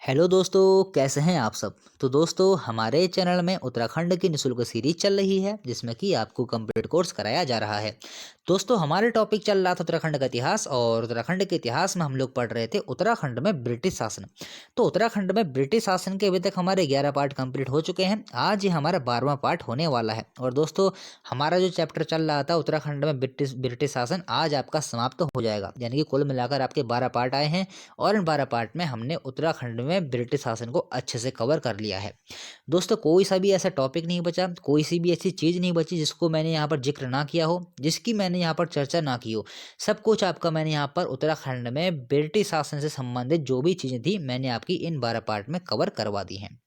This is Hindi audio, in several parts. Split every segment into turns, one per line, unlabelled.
हेलो दोस्तों, कैसे हैं आप सब। तो दोस्तों, हमारे चैनल में उत्तराखंड की निःशुल्क सीरीज चल रही है जिसमें कि आपको कंप्लीट कोर्स कराया जा रहा है। दोस्तों, हमारे टॉपिक चल रहा था उत्तराखंड का इतिहास, और उत्तराखंड के इतिहास में हम लोग पढ़ रहे थे उत्तराखंड में ब्रिटिश शासन। तो उत्तराखंड में ब्रिटिश शासन के अभी तक हमारे 11 पार्ट कंप्लीट हो चुके हैं। आज ये हमारा 12वां पार्ट होने वाला है। और दोस्तों, हमारा जो चैप्टर चल रहा था उत्तराखंड में ब्रिटिश ब्रिटिश शासन, आज आपका समाप्त हो जाएगा। यानी कि कुल मिलाकर आपके 12 पार्ट आए हैं, और इन 12 पार्ट में हमने उत्तराखंड में ब्रिटिश शासन को अच्छे से कवर कर लिया है। दोस्तों, कोई सा भी ऐसा टॉपिक नहीं बचा, कोई सी भी ऐसी चीज़ नहीं बची जिसको मैंने यहाँ पर जिक्र ना किया हो, जिसकी मैंने यहाँ पर चर्चा ना की हो। सब कुछ आपका मैंने यहाँ पर उत्तराखंड में ब्रिटिश शासन से संबंधित जो भी चीज़ें थी, मैंने आपकी इन 12 पार्ट में कवर करवा दी हैं।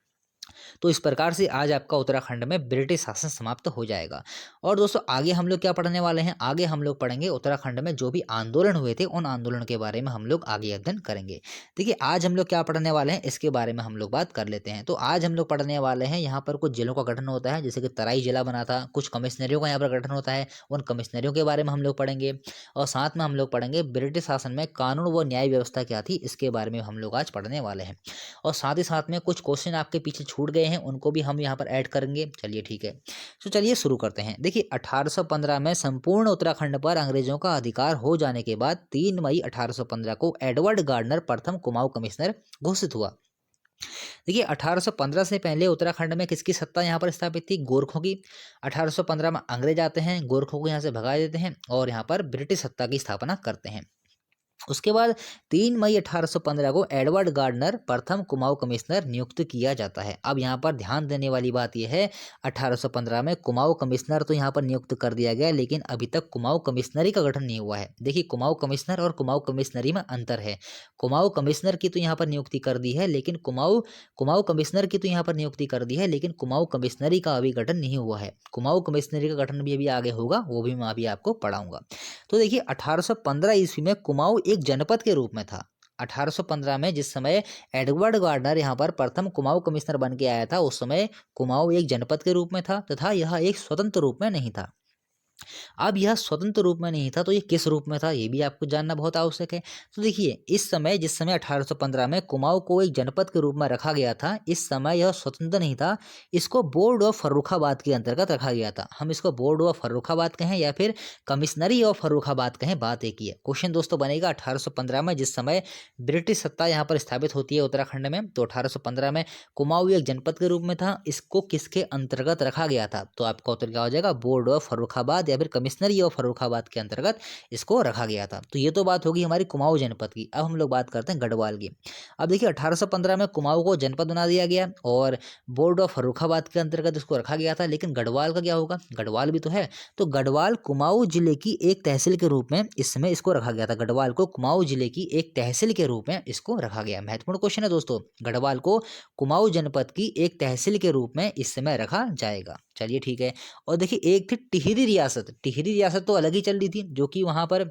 तो इस प्रकार से आज आपका उत्तराखंड में ब्रिटिश शासन समाप्त हो जाएगा। और दोस्तों, आगे हम लोग क्या पढ़ने वाले हैं, आगे हम लोग पढ़ेंगे उत्तराखंड में जो भी आंदोलन हुए थे, उन आंदोलन के बारे में हम लोग आगे अध्ययन करेंगे। देखिए, आज हम लोग क्या पढ़ने वाले हैं, इसके बारे में हम लोग बात कर लेते हैं। तो आज हम लोग पढ़ने वाले हैं, यहाँ पर कुछ जिलों का गठन होता है, जैसे कि तराई जिला बना था, कुछ कमिश्नरियों का यहाँ पर गठन होता है, उन कमिश्नरियों के बारे में हम लोग पढ़ेंगे। और साथ में हम लोग पढ़ेंगे ब्रिटिश शासन में कानून व न्याय व्यवस्था क्या थी, इसके बारे में हम लोग आज पढ़ने वाले हैं। और साथ ही साथ में कुछ क्वेश्चन आपके पीछे छूट गए हैं, उनको भी हम यहाँ पर ऐड करेंगे। चलिए ठीक है, तो चलिए शुरू करते हैं। देखिए, 1815 में संपूर्ण उत्तराखंड पर अंग्रेजों का अधिकार हो जाने के बाद 3 मई 1815 को एडवर्ड गार्डनर प्रथम कुमाऊं कमिश्नर घोषित हुआ। देखिए, 1815 से पहले उत्तराखंड में किसकी सत्ता यहाँ पर स्थापित थी? गोरखों की। 1815 में अंग्रेज आते हैं, गोरखों को यहाँ से भगा देते हैं और यहाँ पर ब्रिटिश सत्ता की स्थापना करते हैं। उसके बाद 3 मई 1815 को एडवर्ड गार्डनर प्रथम कुमाऊं कमिश्नर नियुक्त किया जाता है। अब यहाँ पर ध्यान देने वाली बात यह है, 1815 में कुमाऊं कमिश्नर तो यहाँ पर नियुक्त कर दिया गया, लेकिन अभी तक कुमाऊं कमिश्नरी का गठन नहीं हुआ है। देखिए, कुमाऊं कमिश्नर और कुमाऊं कमिश्नरी में अंतर है। कुमाऊं कमिश्नर की तो यहाँ पर नियुक्ति कर दी है, लेकिन कुमाऊं कुमाऊं कमिश्नर की तो यहाँ पर नियुक्ति कर दी है, लेकिन कुमाऊं कमिश्नरी का अभी गठन नहीं हुआ है। कुमाऊं कमिश्नरी का गठन भी अभी आगे होगा, वो भी मैं अभी आपको पढ़ाऊंगा। तो देखिए, 1815 ईस्वी में कुमाऊं एक जनपद के रूप में था। 1815 में जिस समय एडवर्ड गार्डनर यहाँ पर प्रथम कुमाऊं कमिश्नर बन के आया था, उस समय कुमाऊं एक जनपद के रूप में था तथा यह एक स्वतंत्र रूप में नहीं था। अब यह स्वतंत्र रूप में नहीं था, तो ये किस रूप में था, ये भी आपको जानना बहुत आवश्यक है। तो देखिए, इस समय जिस समय 1815 में कुमाऊं को एक जनपद के रूप में रखा गया था, इस समय यह स्वतंत्र नहीं था। इसको बोर्ड ऑफ फर्रुखाबाद के अंतर्गत रखा गया था। हम इसको बोर्ड ऑफ फर्रुखाबाद कहें या फिर कमिश्नरी ऑफ फर्रुखाबाद कहें, बात एक ही है। क्वेश्चन दोस्तों बनेगा, 1815 में जिस समय ब्रिटिश सत्ता यहाँ पर स्थापित होती है उत्तराखंड में, तो 1815 में कुमाऊं एक जनपद के रूप में था, इसको किसके अंतर्गत रखा गया था? तो आपका उत्तर क्या हो जाएगा? बोर्ड ऑफ फर्रुखाबाद या फिर कमिश्नरी ऑफ फर्रुखाबाद के अंतर्गत इसको रखा गया था। तो ये तो बात होगी हमारी कुमाऊं जनपद की। अब हम लोग बात करते हैं गढ़वाल की। अब देखिए, 1815 में कुमाऊं को जनपद बना दिया गया और बोर्ड ऑफ फर्रुखाबाद के अंतर्गत इसको रखा गया था, लेकिन गढ़वाल का क्या होगा? गढ़वाल भी तो है। तो गढ़वाल कुमाऊं जिले की एक तहसील के रूप में इस समय इसको रखा गया था। गढ़वाल को कुमाऊं जिले की एक तहसील के रूप में इसको रखा गया। महत्वपूर्ण क्वेश्चन है दोस्तों, गढ़वाल को कुमाऊं जनपद की एक तहसील के रूप में इस समय रखा जाएगा। चलिए ठीक है। और देखिए, एक थी टिहरी रियासत। टिहरी रियासत तो अलग ही चल रही थी, जो कि वहां पर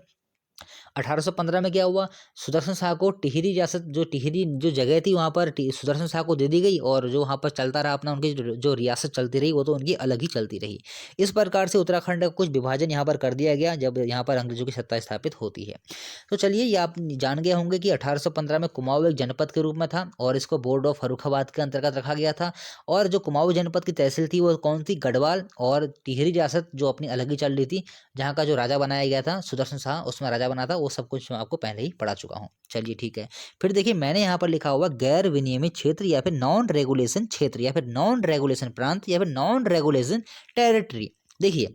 1815 में क्या हुआ, सुदर्शन शाह को टिहरी रियासत, जो टिहरी जो जगह थी वहाँ पर सुदर्शन शाह को दे दी गई, और जो वहाँ पर चलता रहा अपना, उनकी जो रियासत चलती रही वो तो उनकी अलग ही चलती रही। इस प्रकार से उत्तराखंड का कुछ विभाजन यहाँ पर कर दिया गया जब यहाँ पर अंग्रेजों की सत्ता स्थापित होती है। तो चलिए, ये आप जान गए होंगे कि 1815 में कुमाऊं एक जनपद के रूप में था और इसको बोर्ड ऑफ फर्रुखाबाद के अंतर्गत रखा गया था। और जो कुमाऊं जनपद की तहसील थी वो कौन थी? गढ़वाल। और टिहरी रियासत जो अपनी अलग ही चल रही थी, जहाँ का जो राजा बनाया गया था सुदर्शन शाह, उसमें राजा बना था, वो सब कुछ मैं आपको पहले ही पढ़ा चुका हूँ। चलिए ठीक है। फिर देखिए, मैंने यहाँ पर लिखा हुआ गैर विनियमित क्षेत्र या फिर नॉन रेगुलेशन क्षेत्र या फिर नॉन रेगुलेशन प्रांत या फिर नॉन रेगुलेशन टेरिटरी। देखिए,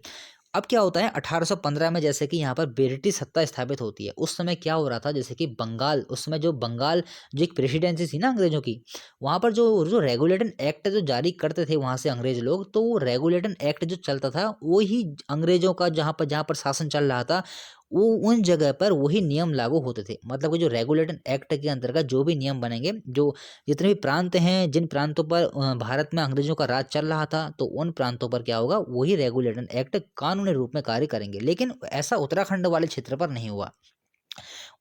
अब क्या होता है, 1815 में जैसे कि यहाँ पर ब्रिटिश सत्ता स्थापित होती है, उस समय क्या हो रहा था, जैसे कि बंगाल, उस समय जो बंगाल जो एक प्रेसिडेंसी थी ना अंग्रेजों की, वहाँ पर जो जो रेगुलेटन एक्ट जो जारी करते थे वहाँ से अंग्रेज लोग, तो वो रेगुलेटन एक्ट जो चलता था वही अंग्रेजों का जहाँ पर शासन चल रहा था, वो उन जगह पर वही नियम लागू होते थे। मतलब कि जो रेगुलेटन एक्ट के अंतर्गत जो भी नियम बनेंगे, जो जितने भी प्रांत हैं, जिन प्रांतों पर भारत में अंग्रेजों का राज चल रहा था, तो उन प्रांतों पर क्या होगा, वही रेगुलेटन एक्ट कानूनी रूप में कार्य करेंगे। लेकिन ऐसा उत्तराखंड वाले क्षेत्र पर नहीं हुआ।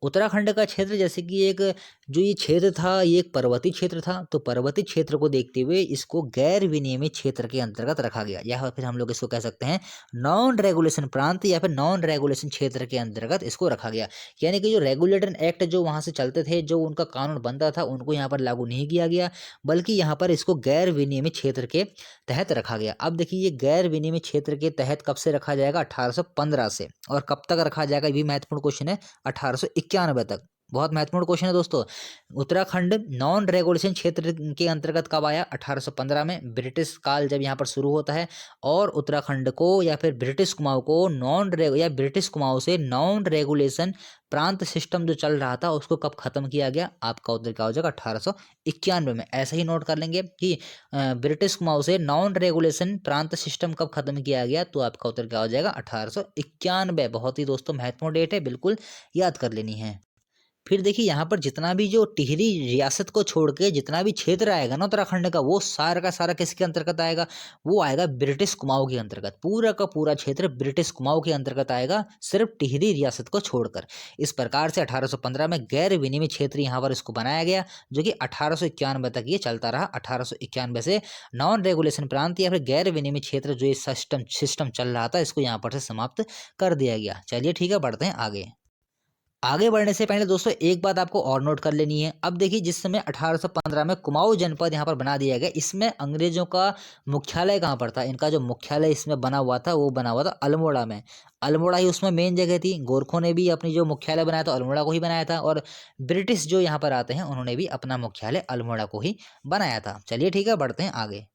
उत्तराखंड का क्षेत्र जैसे कि एक जो ये क्षेत्र था ये एक पर्वतीय क्षेत्र था, तो पर्वतीय क्षेत्र को देखते हुए इसको गैर विनियमित क्षेत्र के अंतर्गत रखा गया, या फिर हम लोग इसको कह सकते हैं नॉन रेगुलेशन प्रांत या फिर नॉन रेगुलेशन क्षेत्र के अंतर्गत इसको रखा गया। यानी कि जो रेगुलेटर एक्ट जो वहाँ से चलते थे, जो उनका कानून बनता था, उनको यहाँ पर लागू नहीं किया गया, बल्कि यहाँ पर इसको गैर विनियमित क्षेत्र के तहत रखा गया। अब देखिए ये गैर विनियमित क्षेत्र के तहत कब से रखा जाएगा? 1815 से। और कब तक रखा जाएगा ये भी महत्वपूर्ण क्वेश्चन है, 1891 तक। बहुत महत्वपूर्ण क्वेश्चन है दोस्तों। उत्तराखंड नॉन रेगुलेशन क्षेत्र के अंतर्गत कब आया? 1815 में, ब्रिटिश काल जब यहाँ पर शुरू होता है। और उत्तराखंड को या फिर ब्रिटिश कुमाऊं को ब्रिटिश कुमाऊं से नॉन रेगुलेशन प्रांत सिस्टम जो चल रहा था उसको कब खत्म किया गया? आपका उत्तर क्या हो जाएगा? 1891 में। ऐसे ही नोट कर लेंगे कि ब्रिटिश कुमाऊं से नॉन रेगुलेशन प्रांत सिस्टम कब खत्म किया गया, तो आपका उत्तर क्या हो जाएगा? 1891। बहुत ही दोस्तों महत्वपूर्ण डेट है, बिल्कुल याद कर लेनी है। फिर देखिए यहाँ पर जितना भी जो टिहरी रियासत को छोड़ के जितना भी क्षेत्र आएगा ना उत्तराखंड का, वो सारा का सारा किसके अंतर्गत आएगा? वो आएगा ब्रिटिश कुमाऊं के अंतर्गत। पूरा का पूरा क्षेत्र ब्रिटिश कुमाऊं के अंतर्गत आएगा, सिर्फ टिहरी रियासत को छोड़कर। इस प्रकार से 1815 में गैर विनियमित क्षेत्र यहाँ पर इसको बनाया गया, जो कि 1891 तक ये चलता रहा। 1891 से नॉन रेगुलेशन प्रांत या फिर गैर विनियमित क्षेत्र जो ये सिस्टम चल रहा था, इसको यहाँ पर से समाप्त कर दिया गया। चलिए ठीक है, बढ़ते हैं आगे। आगे बढ़ने से पहले दोस्तों एक बात आपको और नोट कर लेनी है। अब देखिए जिस समय 1815 में कुमाऊं जनपद यहाँ पर बना दिया गया, इसमें अंग्रेजों का मुख्यालय कहाँ पर था? इनका जो मुख्यालय इसमें बना हुआ था वो बना हुआ था अल्मोड़ा में। अल्मोड़ा ही उसमें मेन जगह थी। गोरखों ने भी अपनी जो मुख्यालय बनाया था अल्मोड़ा को ही बनाया था, और ब्रिटिश जो यहाँ पर आते हैं उन्होंने भी अपना मुख्यालय अल्मोड़ा को ही बनाया था। चलिए ठीक है, बढ़ते हैं आगे।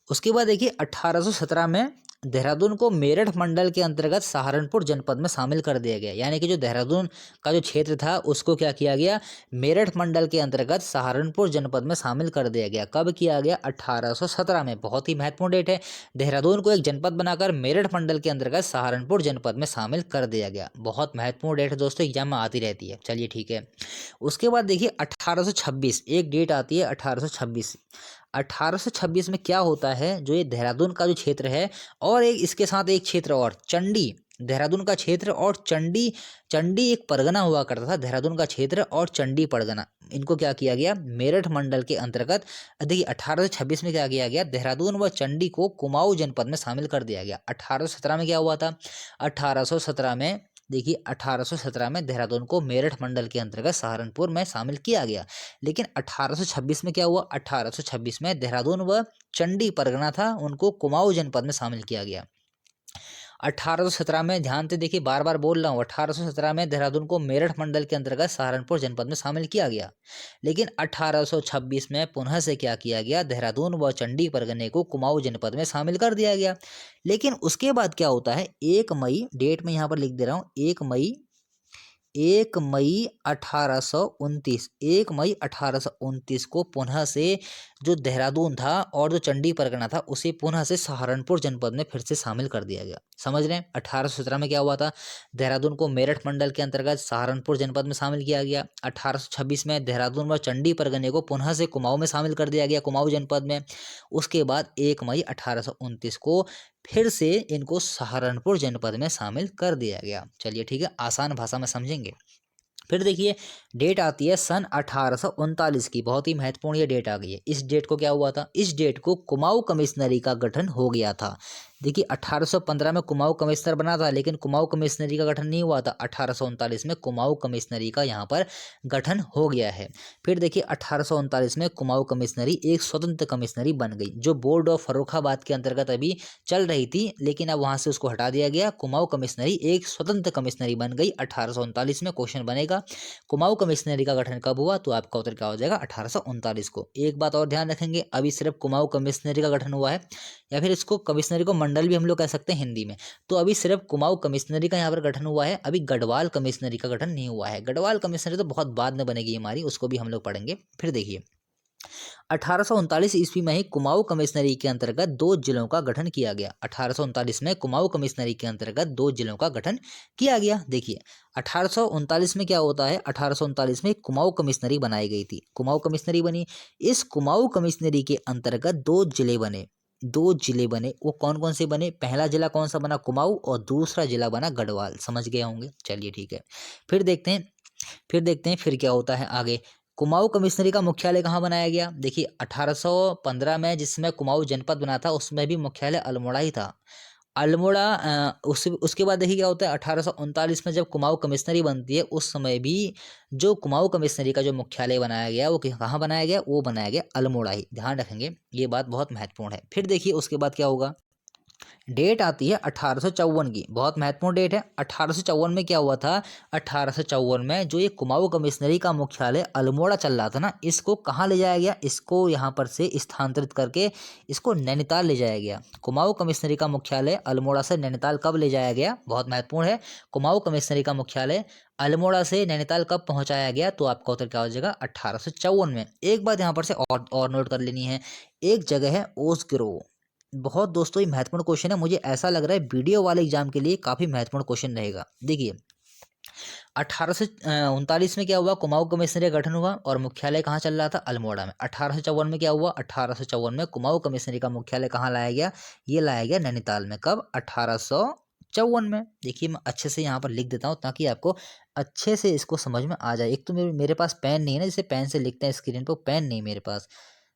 उसके बाद देखिए 1817 में देहरादून को मेरठ मंडल के अंतर्गत सहारनपुर जनपद में शामिल कर दिया गया। यानी कि जो देहरादून का जो क्षेत्र था उसको क्या किया गया? मेरठ मंडल के अंतर्गत सहारनपुर जनपद में शामिल कर दिया गया। कब किया गया? 1817 में। बहुत ही महत्वपूर्ण डेट है। देहरादून को एक जनपद बनाकर मेरठ मंडल के अंतर्गत सहारनपुर जनपद में शामिल कर दिया गया। बहुत महत्वपूर्ण डेट है दोस्तों, एग्जाम में आती रहती है। चलिए ठीक है। उसके बाद देखिए 1826 एक डेट आती है, 1826। 1826 में क्या होता है? जो ये देहरादून का जो क्षेत्र है और एक इसके साथ एक क्षेत्र और चंडी, देहरादून का क्षेत्र और चंडी, चंडी एक परगना हुआ करता था। देहरादून का क्षेत्र और चंडी परगना, इनको क्या किया गया? मेरठ मंडल के अंतर्गत। देखिए 1826 में क्या किया गया? देहरादून व चंडी को कुमाऊं जनपद में शामिल कर दिया गया। 1817 में क्या हुआ था? 1817 में देखिए 1817 में देहरादून को मेरठ मंडल के अंतर्गत सहारनपुर में शामिल किया गया। लेकिन 1826 में क्या हुआ? 1826 में देहरादून व चंडी परगना था, उनको कुमाऊं जनपद में शामिल किया गया। 1817 में, ध्यान से देखिए बार बार बोल रहा हूँ, 1817 में देहरादून को मेरठ मंडल के अंतर्गत सहारनपुर जनपद में शामिल किया गया। लेकिन 1826 में पुनः से क्या किया गया? देहरादून व चंडी परगने को कुमाऊं जनपद में शामिल कर दिया गया। लेकिन उसके बाद क्या होता है? 1 मई, डेट में यहाँ पर लिख दे रहा हूँ, 1 मई 1829, 1 मई 1829 को पुनः से जो देहरादून था और जो चंडी परगना था उसे पुनः से सहारनपुर जनपद में फिर से शामिल कर दिया गया। समझ रहे हैं? 1817 में क्या हुआ था? देहरादून को मेरठ मंडल के अंतर्गत सहारनपुर जनपद में शामिल किया गया। 1826 में देहरादून व चंडी परगने को पुनः से कुमाऊं में शामिल कर दिया गया, कुमाऊं जनपद में। उसके बाद 1 मई 1829 को फिर से इनको सहारनपुर जनपद में शामिल कर दिया गया। चलिए ठीक है, आसान भाषा में समझेंगे। फिर देखिए डेट आती है सन 1839 की। बहुत ही महत्वपूर्ण ये डेट आ गई है। इस डेट को क्या हुआ था? इस डेट को कुमाऊं कमिश्नरी का गठन हो गया था। देखिए 1815 में कुमाऊं कमिश्नर बना था, लेकिन कुमाऊं कमिश्नरी का गठन नहीं हुआ था। 1839 में कुमाऊं कमिश्नरी का यहाँ पर गठन हो गया है। फिर देखिए 1839 में कुमाऊं कमिश्नरी एक स्वतंत्र कमिश्नरी बन गई, जो बोर्ड ऑफ फर्रुखाबाद के अंतर्गत अभी चल रही थी, लेकिन अब वहाँ से उसको हटा दिया गया। कुमाऊं कमिश्नरी एक स्वतंत्र कमिश्नरी बन गई 1839 में। क्वेश्चन बनेगा कुमाऊं कमिश्नरी का गठन कब हुआ? तो आपका उत्तर क्या हो जाएगा? 1839 को। एक बात और ध्यान रखेंगे, अभी सिर्फ कुमाऊं कमिश्नरी का गठन हुआ है, या फिर इसको कमिश्नरी को मंडल भी हम लोग कह सकते हैं हिंदी में। तो अभी सिर्फ कुमाऊं कमिश्नरी का यहाँ पर गठन हुआ है, अभी गढ़वाल कमिश्नरी का गठन नहीं हुआ है। गढ़वाल कमिश्नरी तो बहुत बाद में बनेगी हमारी, उसको भी हम लोग पढ़ेंगे। फिर देखिए 1839 ईस्वी में ही कुमाऊं कमिश्नरी के अंतर्गत 2 जिलों का गठन किया गया। 1839 में कुमाऊं कमिश्नरी के अंतर्गत 2 जिलों का गठन किया गया। देखिए 1839 में क्या होता है? 1839 में कुमाऊं कमिश्नरी बनाई गई थी, कुमाऊं कमिश्नरी बनी। इस कुमाऊं कमिश्नरी के अंतर्गत 2 जिले बने, 2 जिले बने। वो कौन कौन से बने? पहला जिला कौन सा बना? कुमाऊं, और दूसरा जिला बना गढ़वाल। समझ गए होंगे। चलिए ठीक है, फिर देखते हैं फिर देखते हैं फिर क्या होता है आगे। कुमाऊं कमिश्नरी का मुख्यालय कहाँ बनाया गया? देखिए 1815 में जिसमें कुमाऊं जनपद बना था उसमें भी मुख्यालय अल्मोड़ा ही था। अल्मोड़ा उसके बाद देखिए क्या होता है 1839 में जब कुमाऊं कमिश्नरी बनती है उस समय भी जो कुमाऊं कमिश्नरी का जो मुख्यालय बनाया गया वो कहाँ बनाया गया? वो बनाया गया अल्मोड़ा ही। ध्यान रखेंगे ये बात बहुत महत्वपूर्ण है। फिर देखिए उसके बाद क्या होगा, डेट आती है 1854 की, बहुत महत्वपूर्ण डेट है। 1854 में क्या हुआ था? 1854 में जो ये कुमाऊं कमिश्नरी का मुख्यालय अल्मोड़ा चल रहा था ना, इसको कहाँ ले जाया गया? इसको यहाँ पर से स्थानांतरित करके इसको नैनीताल ले जाया गया। कुमाऊं कमिश्नरी का मुख्यालय अल्मोड़ा से नैनीताल कब ले जाया गया? बहुत महत्वपूर्ण है। कुमाऊं कमिश्नरी का मुख्यालय अल्मोड़ा से नैनीताल कब पहुंचाया गया? तो आपका उत्तर क्या हो जाएगा? 1854 में। एक बात यहाँ पर से और नोट कर लेनी है, एक जगह है ओस ग्रोव। बहुत दोस्तों ये महत्वपूर्ण क्वेश्चन है, मुझे ऐसा लग रहा है वीडियो वाले एग्जाम के लिए काफी महत्वपूर्ण क्वेश्चन रहेगा। देखिए 1839 में क्या हुआ? कुमाऊं कमिश्नरी का गठन हुआ और मुख्यालय कहाँ चल रहा था? अल्मोड़ा में। 1854 में क्या हुआ? 1854 में कुमाऊं कमिश्नरी का मुख्यालय कहाँ लाया गया? ये लाया गया नैनीताल में। कब? 1854 में। देखिए मैं अच्छे से यहाँ पर लिख देता हूँ ताकि आपको अच्छे से इसको समझ में आ जाए। एक तो मेरे पास पेन नहीं है ना, जैसे पेन से लिखते हैं स्क्रीन पर, पेन नहीं मेरे पास।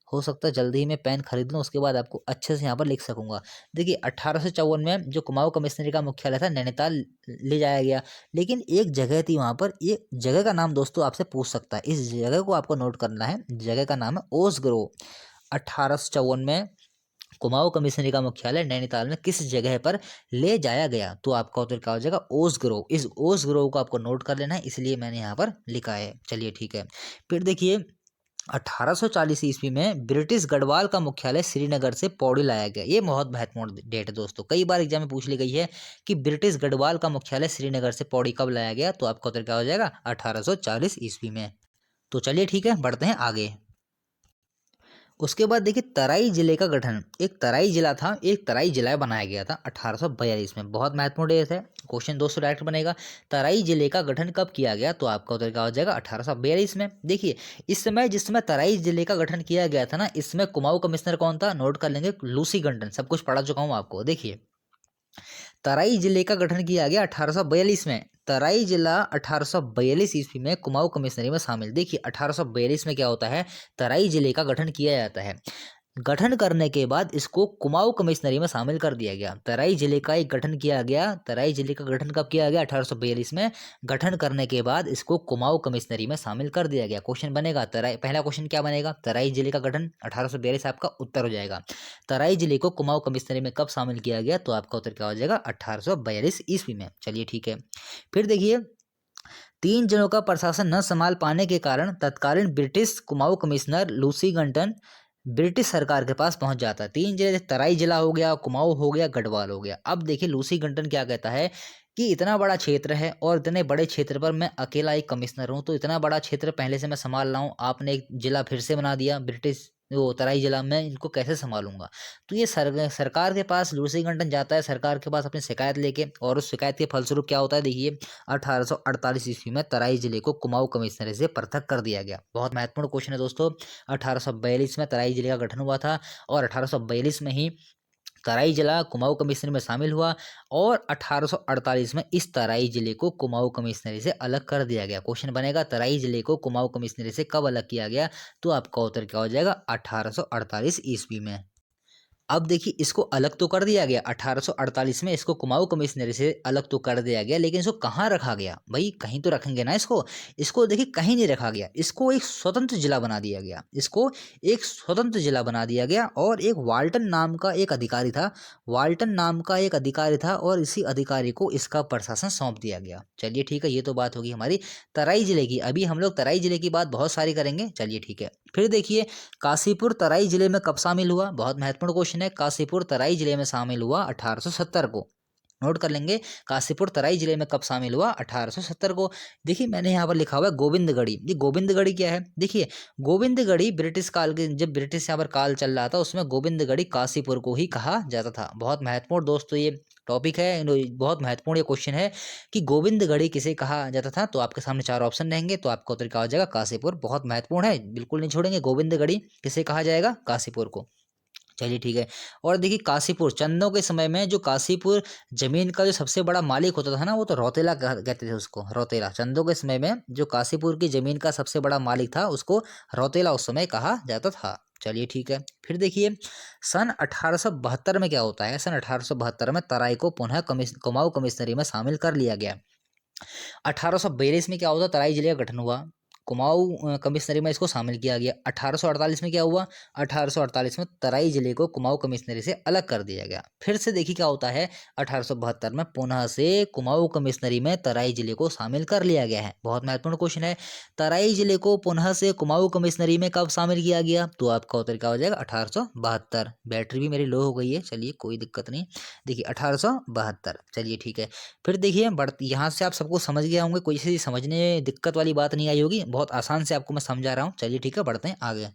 हो सकता है जल्दी ही मैं पेन खरीद लूँ, उसके बाद आपको अच्छे से यहाँ पर लिख सकूंगा। देखिए 1854 में जो कुमाऊं कमिश्नरी का मुख्यालय था नैनीताल ले जाया गया, लेकिन एक जगह थी वहाँ पर, ये जगह का नाम दोस्तों आपसे पूछ सकता है, इस जगह को आपको नोट करना है। जगह का नाम है ओस ग्रोव। 1854 में कुमाऊं कमिश्नरी का मुख्यालय नैनीताल में किस जगह पर ले जाया गया? तो आपका उत्तर क्या हो जाएगा? ओस ग्रोव। इस ओस ग्रोव को आपको नोट कर लेना है, इसलिए मैंने यहाँ पर लिखा है। चलिए ठीक है। फिर देखिए 1840 ईस्वी में ब्रिटिश गढ़वाल का मुख्यालय श्रीनगर से पौड़ी लाया गया। ये बहुत महत्वपूर्ण डेट है दोस्तों, कई बार एग्जाम में पूछ ली गई है कि ब्रिटिश गढ़वाल का मुख्यालय श्रीनगर से पौड़ी कब लाया गया? तो आपका उत्तर क्या हो जाएगा? 1840 ईस्वी में। तो चलिए ठीक है, बढ़ते हैं आगे। उसके बाद देखिए तराई जिले का गठन, एक तराई जिला था, एक तराई जिला बनाया गया था 1842 में। बहुत महत्वपूर्ण डेट है, क्वेश्चन दोस्तों डायरेक्ट बनेगा। तराई जिले का गठन कब किया गया? तो आपका उत्तर क्या हो जाएगा? 1842 में। देखिए इस समय जिस समय तराई जिले का गठन किया गया था ना, इसमें कुमाऊं कमिश्नर कौन था? नोट कर लेंगे, लूसी गंडन। सब कुछ पढ़ा चुका हूँ आपको। देखिए तराई जिले का गठन किया गया 1842 में। तराई जिला 1842 ईस्वी में कुमाऊं कमिश्नरी में शामिल। देखिए 1842 में क्या होता है? तराई जिले का गठन किया जाता है। गठन करने के बाद इसको कुमाऊं कमिश्नरी में शामिल कर दिया गया। तराई जिले का एक गठन किया गया। तराई जिले का गठन कब किया गया? 1842 में। गठन करने के बाद इसको कुमाऊं कमिश्नरी में शामिल कर दिया गया। क्वेश्चन बनेगा तराई, पहला क्वेश्चन क्या बनेगा? तराई जिले का गठन 1842 आपका उत्तर हो जाएगा। तराई जिले को कुमाऊं कमिश्नरी में कब शामिल किया गया? तो आपका उत्तर क्या हो जाएगा? 1842 ईस्वी में। चलिए ठीक है। फिर देखिए 3 जनों का प्रशासन न संभाल पाने के कारण तत्कालीन British Kumaon commissioner Lushington British सरकार के पास पहुंच जाता है। 3 जिले, तराई जिला हो गया, कुमाऊं हो गया, गढ़वाल हो गया। अब देखिए लूसी गंटन क्या कहता है कि इतना बड़ा क्षेत्र है और इतने बड़े क्षेत्र पर मैं अकेला एक कमिश्नर हूं, तो इतना बड़ा क्षेत्र पहले से मैं संभाल रहा हूं, आपने एक जिला फिर से बना दिया ब्रिटिश, वो तराई जिला, में इनको कैसे संभालूंगा? तो ये सरकार के पास लूसी गंटन जाता है, सरकार के पास अपनी शिकायत लेके, और उस शिकायत के फलस्वरूप क्या होता है? देखिए 1848 ईस्वी में तराई जिले को कुमाऊं कमिश्नरी से पृथक कर दिया गया। बहुत महत्वपूर्ण क्वेश्चन है दोस्तों। 1842 में तराई जिले का गठन हुआ था और 1842 में ही तराई जिला कुमाऊं कमिश्नरी में शामिल हुआ और 1848 में इस तराई जिले को कुमाऊं कमिश्नरी से अलग कर दिया गया। क्वेश्चन बनेगा तराई जिले को कुमाऊं कमिश्नरी से कब अलग किया गया? तो आपका उत्तर क्या हो जाएगा? 1848 ईस्वी में। अब देखिए इसको अलग तो कर दिया गया 1848 में, इसको कुमाऊं कमिश्नरी से अलग तो कर दिया गया, लेकिन इसको कहाँ रखा गया? भाई कहीं तो रखेंगे ना इसको। इसको देखिए कहीं नहीं रखा गया, इसको एक स्वतंत्र जिला बना दिया गया। इसको एक स्वतंत्र जिला बना दिया गया और एक वाल्टन नाम का एक अधिकारी था, वाल्टन नाम का एक अधिकारी था और इसी अधिकारी को इसका प्रशासन सौंप दिया गया। चलिए ठीक है, ये तो बात होगी हमारी तराई जिले की। अभी हम लोग तराई जिले की बात बहुत सारी करेंगे। चलिए ठीक है। फिर देखिए काशीपुर तराई जिले में कब शामिल हुआ? बहुत महत्वपूर्ण क्वेश्चन है। काशीपुर तराई जिले में शामिल हुआ 1870 को। नोट कर लेंगे, काशीपुर तराई जिले में कब शामिल हुआ? 1870 को। देखिए मैंने यहाँ पर लिखा हुआ है गोविंदगढ़ी। ये गोविंदगढ़ी क्या है? देखिए गोविंदगढ़ी ब्रिटिश काल के, जब ब्रिटिश यहाँ पर काल चल रहा था उसमें गोविंदगढ़ी काशीपुर को ही कहा जाता था। बहुत महत्वपूर्ण दोस्तों ये टॉपिक है, बहुत महत्वपूर्ण ये क्वेश्चन है कि गोविंदगढ़ी किसे कहा जाता था। तो आपके सामने 4 ऑप्शन रहेंगे, तो आपका उत्तर क्या हो जाएगा? काशीपुर। बहुत महत्वपूर्ण है, बिल्कुल नहीं छोड़ेंगे। गोविंदगढ़ी किसे कहा जाएगा? काशीपुर को। चलिए ठीक है। और देखिए काशीपुर चंदों के समय में जो काशीपुर जमीन का जो सबसे बड़ा मालिक होता था ना, वो तो रौतेला कहते थे उसको, रौतेला। चंदों के समय में जो काशीपुर की जमीन का सबसे बड़ा मालिक था उसको रौतेला उस समय कहा जाता था। चलिए ठीक है। फिर देखिए सन 1872 में क्या होता है। सन 1872 में तराई को पुनः कुमाऊं कमिश्नरी में शामिल कर लिया गया। 1842 में क्या होता, तराई जिले का गठन हुआ, कुमाऊं कमिश्नरी में इसको शामिल किया गया। 1848 में क्या हुआ, 1848 में तराई जिले को कुमाऊं कमिश्नरी से अलग कर दिया गया। फिर से देखिए क्या होता है, 1872 में पुनः से कुमाऊं कमिश्नरी में तराई जिले को शामिल कर लिया गया है। बहुत महत्वपूर्ण क्वेश्चन है, तराई जिले को पुनः से कुमाऊं कमिश्नरी में कब शामिल किया गया, तो आपका उत्तर क्या हो जाएगा 1872। बैटरी भी मेरी लो हो गई है, चलिए कोई दिक्कत नहीं। देखिए 1872, चलिए ठीक है। फिर देखिए यहाँ से आप सबको समझ गए होंगे, कोई सी समझने दिक्कत वाली बात नहीं आई होगी, बहुत आसान से आपको मैं समझा रहा हूँ। चलिए ठीक है, बढ़ते हैं आगे।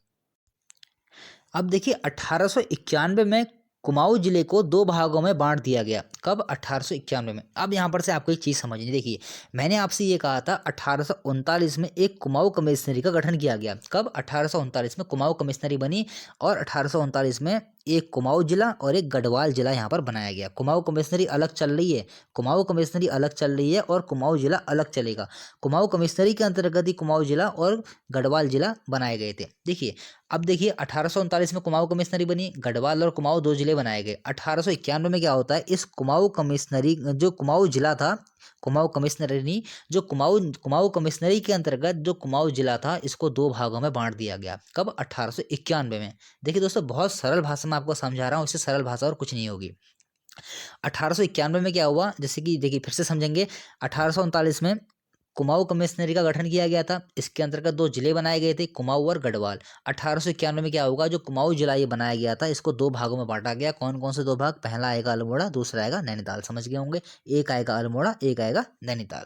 अब देखिए 1891 में कुमाऊं जिले को दो भागों में बांट दिया गया। कब, 1891 में। अब यहाँ पर से आपको एक चीज़ समझनी, देखिए मैंने आपसे ये कहा था 1839 में एक कुमाऊं कमिश्नरी का गठन किया गया। कब, 1839 में कुमाऊं कमिश्नरी बनी और 1839 में एक कुमाऊं जिला और एक गढ़वाल जिला यहाँ पर बनाया गया। कुमाऊं कमिश्नरी अलग चल रही है, कुमाऊं कमिश्नरी अलग चल रही है और कुमाऊं जिला अलग चलेगा। कुमाऊं कमिश्नरी के अंतर्गत ही कुमाऊं जिला और गढ़वाल जिला बनाए गए थे। देखिए अब देखिए 1839 में कुमाऊं कमिश्नरी बनी, गढ़वाल और कुमाऊं दो जिले बनाए गए। 1891 में क्या होता है, इस कुमाऊं कमिश्नरी जो कुमाऊं जिला था, कुमाऊं कमिश्नरी जो कुमाऊं कमिश्नरी के अंतर्गत जो कुमाऊं जिला था, इसको दो भागों में बांट दिया गया। कब, 1891 में। देखिए दोस्तों बहुत सरल भाषा में आपको समझा रहा हूँ, इससे सरल भाषा और कुछ नहीं होगी। 1891 में क्या हुआ, जैसे कि देखिए फिर से समझेंगे। 1839 में कुमाऊं कमिश्नरी का गठन किया गया था, इसके अंतर्गत दो जिले बनाए गए थे, कुमाऊं और गढ़वाल। 1891 में क्या होगा, जो कुमाऊं जिला ये बनाया गया था, इसको दो भागों में बांटा गया। कौन कौन से दो भाग, पहला आएगा अल्मोड़ा, दूसरा आएगा नैनीताल। समझ गए होंगे, एक आएगा अल्मोड़ा, एक आएगा नैनीताल।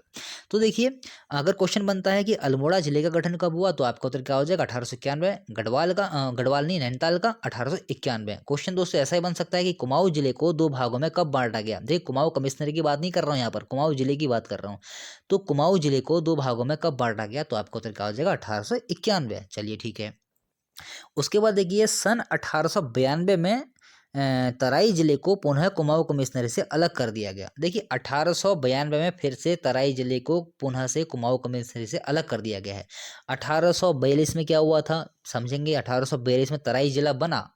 तो देखिए अगर क्वेश्चन बनता है कि अल्मोड़ा जिले का गठन कब हुआ, तो आपका उत्तर क्या हो जाएगा 1891। गढ़वाल नहीं, नैनीताल का 1891। क्वेश्चन दोस्तों ऐसा ही बन सकता है कि कुमाऊं जिले को दो भागों में कब बांटा गया। देखिए कुमाऊं कमिश्नरी की बात नहीं कर रहा हूँ यहाँ पर, कुमाऊं जिले की बात कर रहा हूँ। तो कुमाऊं जिले को दो भागों में कब बांटा गया, तो आपका उत्तर क्या हो जाएगा 1891। चलिए ठीक है। उसके बाद देखिए सन 1892 में तराई जिले को पुनः कुमाऊं कमिश्नरी से अलग कर दिया गया। देखिए 1892 में फिर से तराई जिले को पुनः से कुमाऊं कमिश्नरी से अलग कर दिया गया है। 1842 में क्या हुआ था, समझेंगे। 1842 में तराई जिला बना,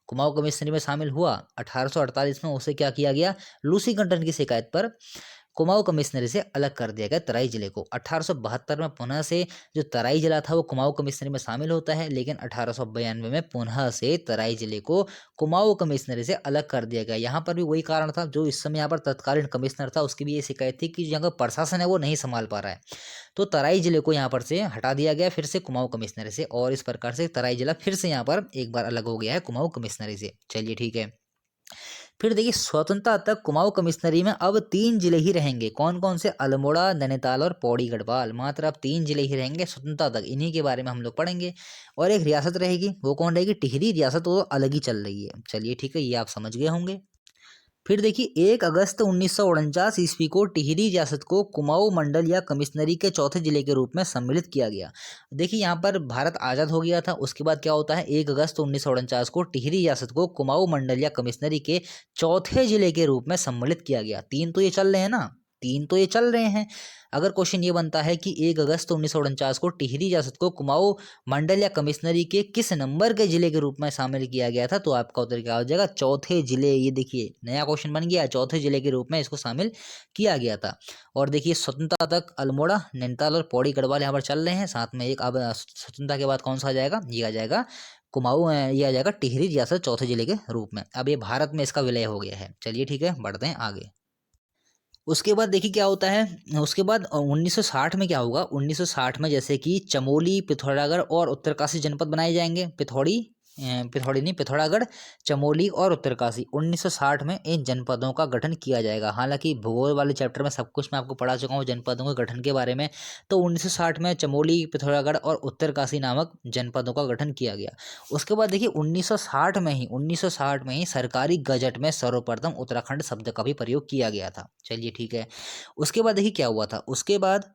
कुमाऊं कमिश्नरी में शामिल हुआ। 1848 में उसे क्या किया गया, लूसी गंटन की शिकायत पर कुमाऊं कमिश्नरी से अलग कर दिया गया तराई जिले को। 1872 में पुनः से जो तराई जिला था वो कुमाऊं कमिश्नरी में शामिल होता है, लेकिन 1892 में पुनः से तराई जिले को कुमाऊं कमिश्नरी से अलग कर दिया गया। यहाँ पर भी वही कारण था, जो इस समय यहाँ पर तत्कालीन कमिश्नर था उसकी भी ये शिकायत थी कि जो प्रशासन है वो नहीं संभाल पा रहा है, तो तराई जिले को यहाँ पर से हटा दिया गया फिर से कुमाऊं कमिश्नरी से, और इस प्रकार से तराई जिला फिर से यहाँ पर एक बार अलग हो गया है कुमाऊं कमिश्नरी से। चलिए ठीक है। फिर देखिए स्वतंत्रता तक कुमाऊं कमिश्नरी में अब तीन जिले ही रहेंगे। कौन कौन से, अल्मोड़ा, नैनीताल और पौड़ी गढ़वाल। मात्र अब तीन जिले ही रहेंगे स्वतंत्रता तक, इन्हीं के बारे में हम लोग पढ़ेंगे। और एक रियासत रहेगी, वो कौन रहेगी, टिहरी रियासत, वो अलग ही चल रही है। चलिए ठीक है, ये आप समझ गए होंगे। फिर देखिए 1 अगस्त 1949 ईस्वी को टिहरी रियासत को कुमाऊं मंडल या कमिश्नरी के चौथे जिले के रूप में सम्मिलित किया गया। देखिए यहाँ पर भारत आज़ाद हो गया था, उसके बाद क्या होता है, 1 अगस्त 1949 को टिहरी रियासत को कुमाऊं मंडल या कमिश्नरी के चौथे जिले के रूप में सम्मिलित किया गया। तीन तो ये चल रहे हैं ना, तीन तो ये चल रहे हैं। अगर क्वेश्चन ये बनता है कि 1 अगस्त 1949 को टिहरी रियासत को कुमाऊं मंडल या कमिश्नरी के किस नंबर के जिले के रूप में शामिल किया गया था, तो आपका उत्तर क्या हो जाएगा, चौथे जिले। ये देखिए नया क्वेश्चन बन गया, चौथे जिले के रूप में इसको शामिल किया गया था। और देखिए स्वतंत्रता तक अल्मोड़ा, नैनीताल और पौड़ी गढ़वाल यहाँ पर चल रहे हैं, साथ में एक अब स्वतंत्रता के बाद कौन सा आ जाएगा, ये आ जाएगा कुमाऊं, ये आ जाएगा टिहरी रियासत चौथे जिले के रूप में। अब ये भारत में इसका विलय हो गया है। चलिए ठीक है, बढ़ते हैं आगे। उसके बाद देखिए क्या होता है, उसके बाद 1960 में क्या होगा, 1960 में जैसे कि चमोली, पिथौरागढ़ और उत्तरकाशी जनपद बनाए जाएंगे। पिथौड़ी नहीं, पिथौरागढ़, चमोली और उत्तरकाशी। 1960 में इन जनपदों का गठन किया जाएगा। हालांकि भूगोल वाले चैप्टर में सब कुछ मैं आपको पढ़ा चुका हूँ जनपदों के गठन के बारे में। तो 1960 में चमोली, पिथौरागढ़ और उत्तरकाशी नामक जनपदों का गठन किया गया। उसके बाद देखिए 1960 में ही सरकारी गजट में सर्वप्रथम उत्तराखंड शब्द का भी प्रयोग किया गया था। चलिए ठीक है। उसके बाद देखिए क्या हुआ था, उसके बाद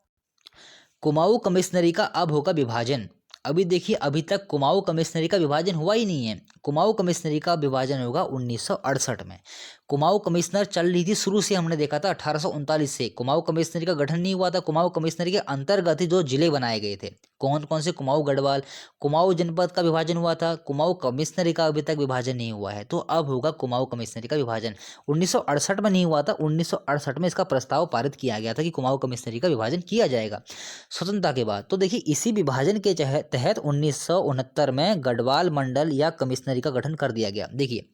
कुमाऊं कमिश्नरी का अब होगा विभाजन। अभी देखिए अभी तक कुमाऊं कमिश्नरी का विभाजन हुआ ही नहीं है। कुमाऊं कमिश्नरी का विभाजन होगा 1968 में। कुमाऊं कमिश्नर चल रही थी शुरू से, हमने देखा था 1839 से। कुमाऊं कमिश्नरी का गठन नहीं हुआ था। कुमाऊं कमिश्नरी के अंतर्गत ही 2 जिले बनाए गए थे। कौन कौन से? कुमाऊं गढ़वाल। कुमाऊं जनपद का विभाजन हुआ था। कुमाऊं कमिश्नरी का अभी तक विभाजन नहीं हुआ है, तो अब होगा कुमाऊं कमिश्नरी का विभाजन। 1968 में नहीं हुआ था, 1968 में इसका प्रस्ताव पारित किया गया था कि कुमाऊं कमिश्नरी का विभाजन किया जाएगा स्वतंत्रता के बाद। तो देखिए इसी विभाजन के तहत 1969 में गढ़वाल मंडल या कमिश्नरी का गठन कर दिया गया। देखिए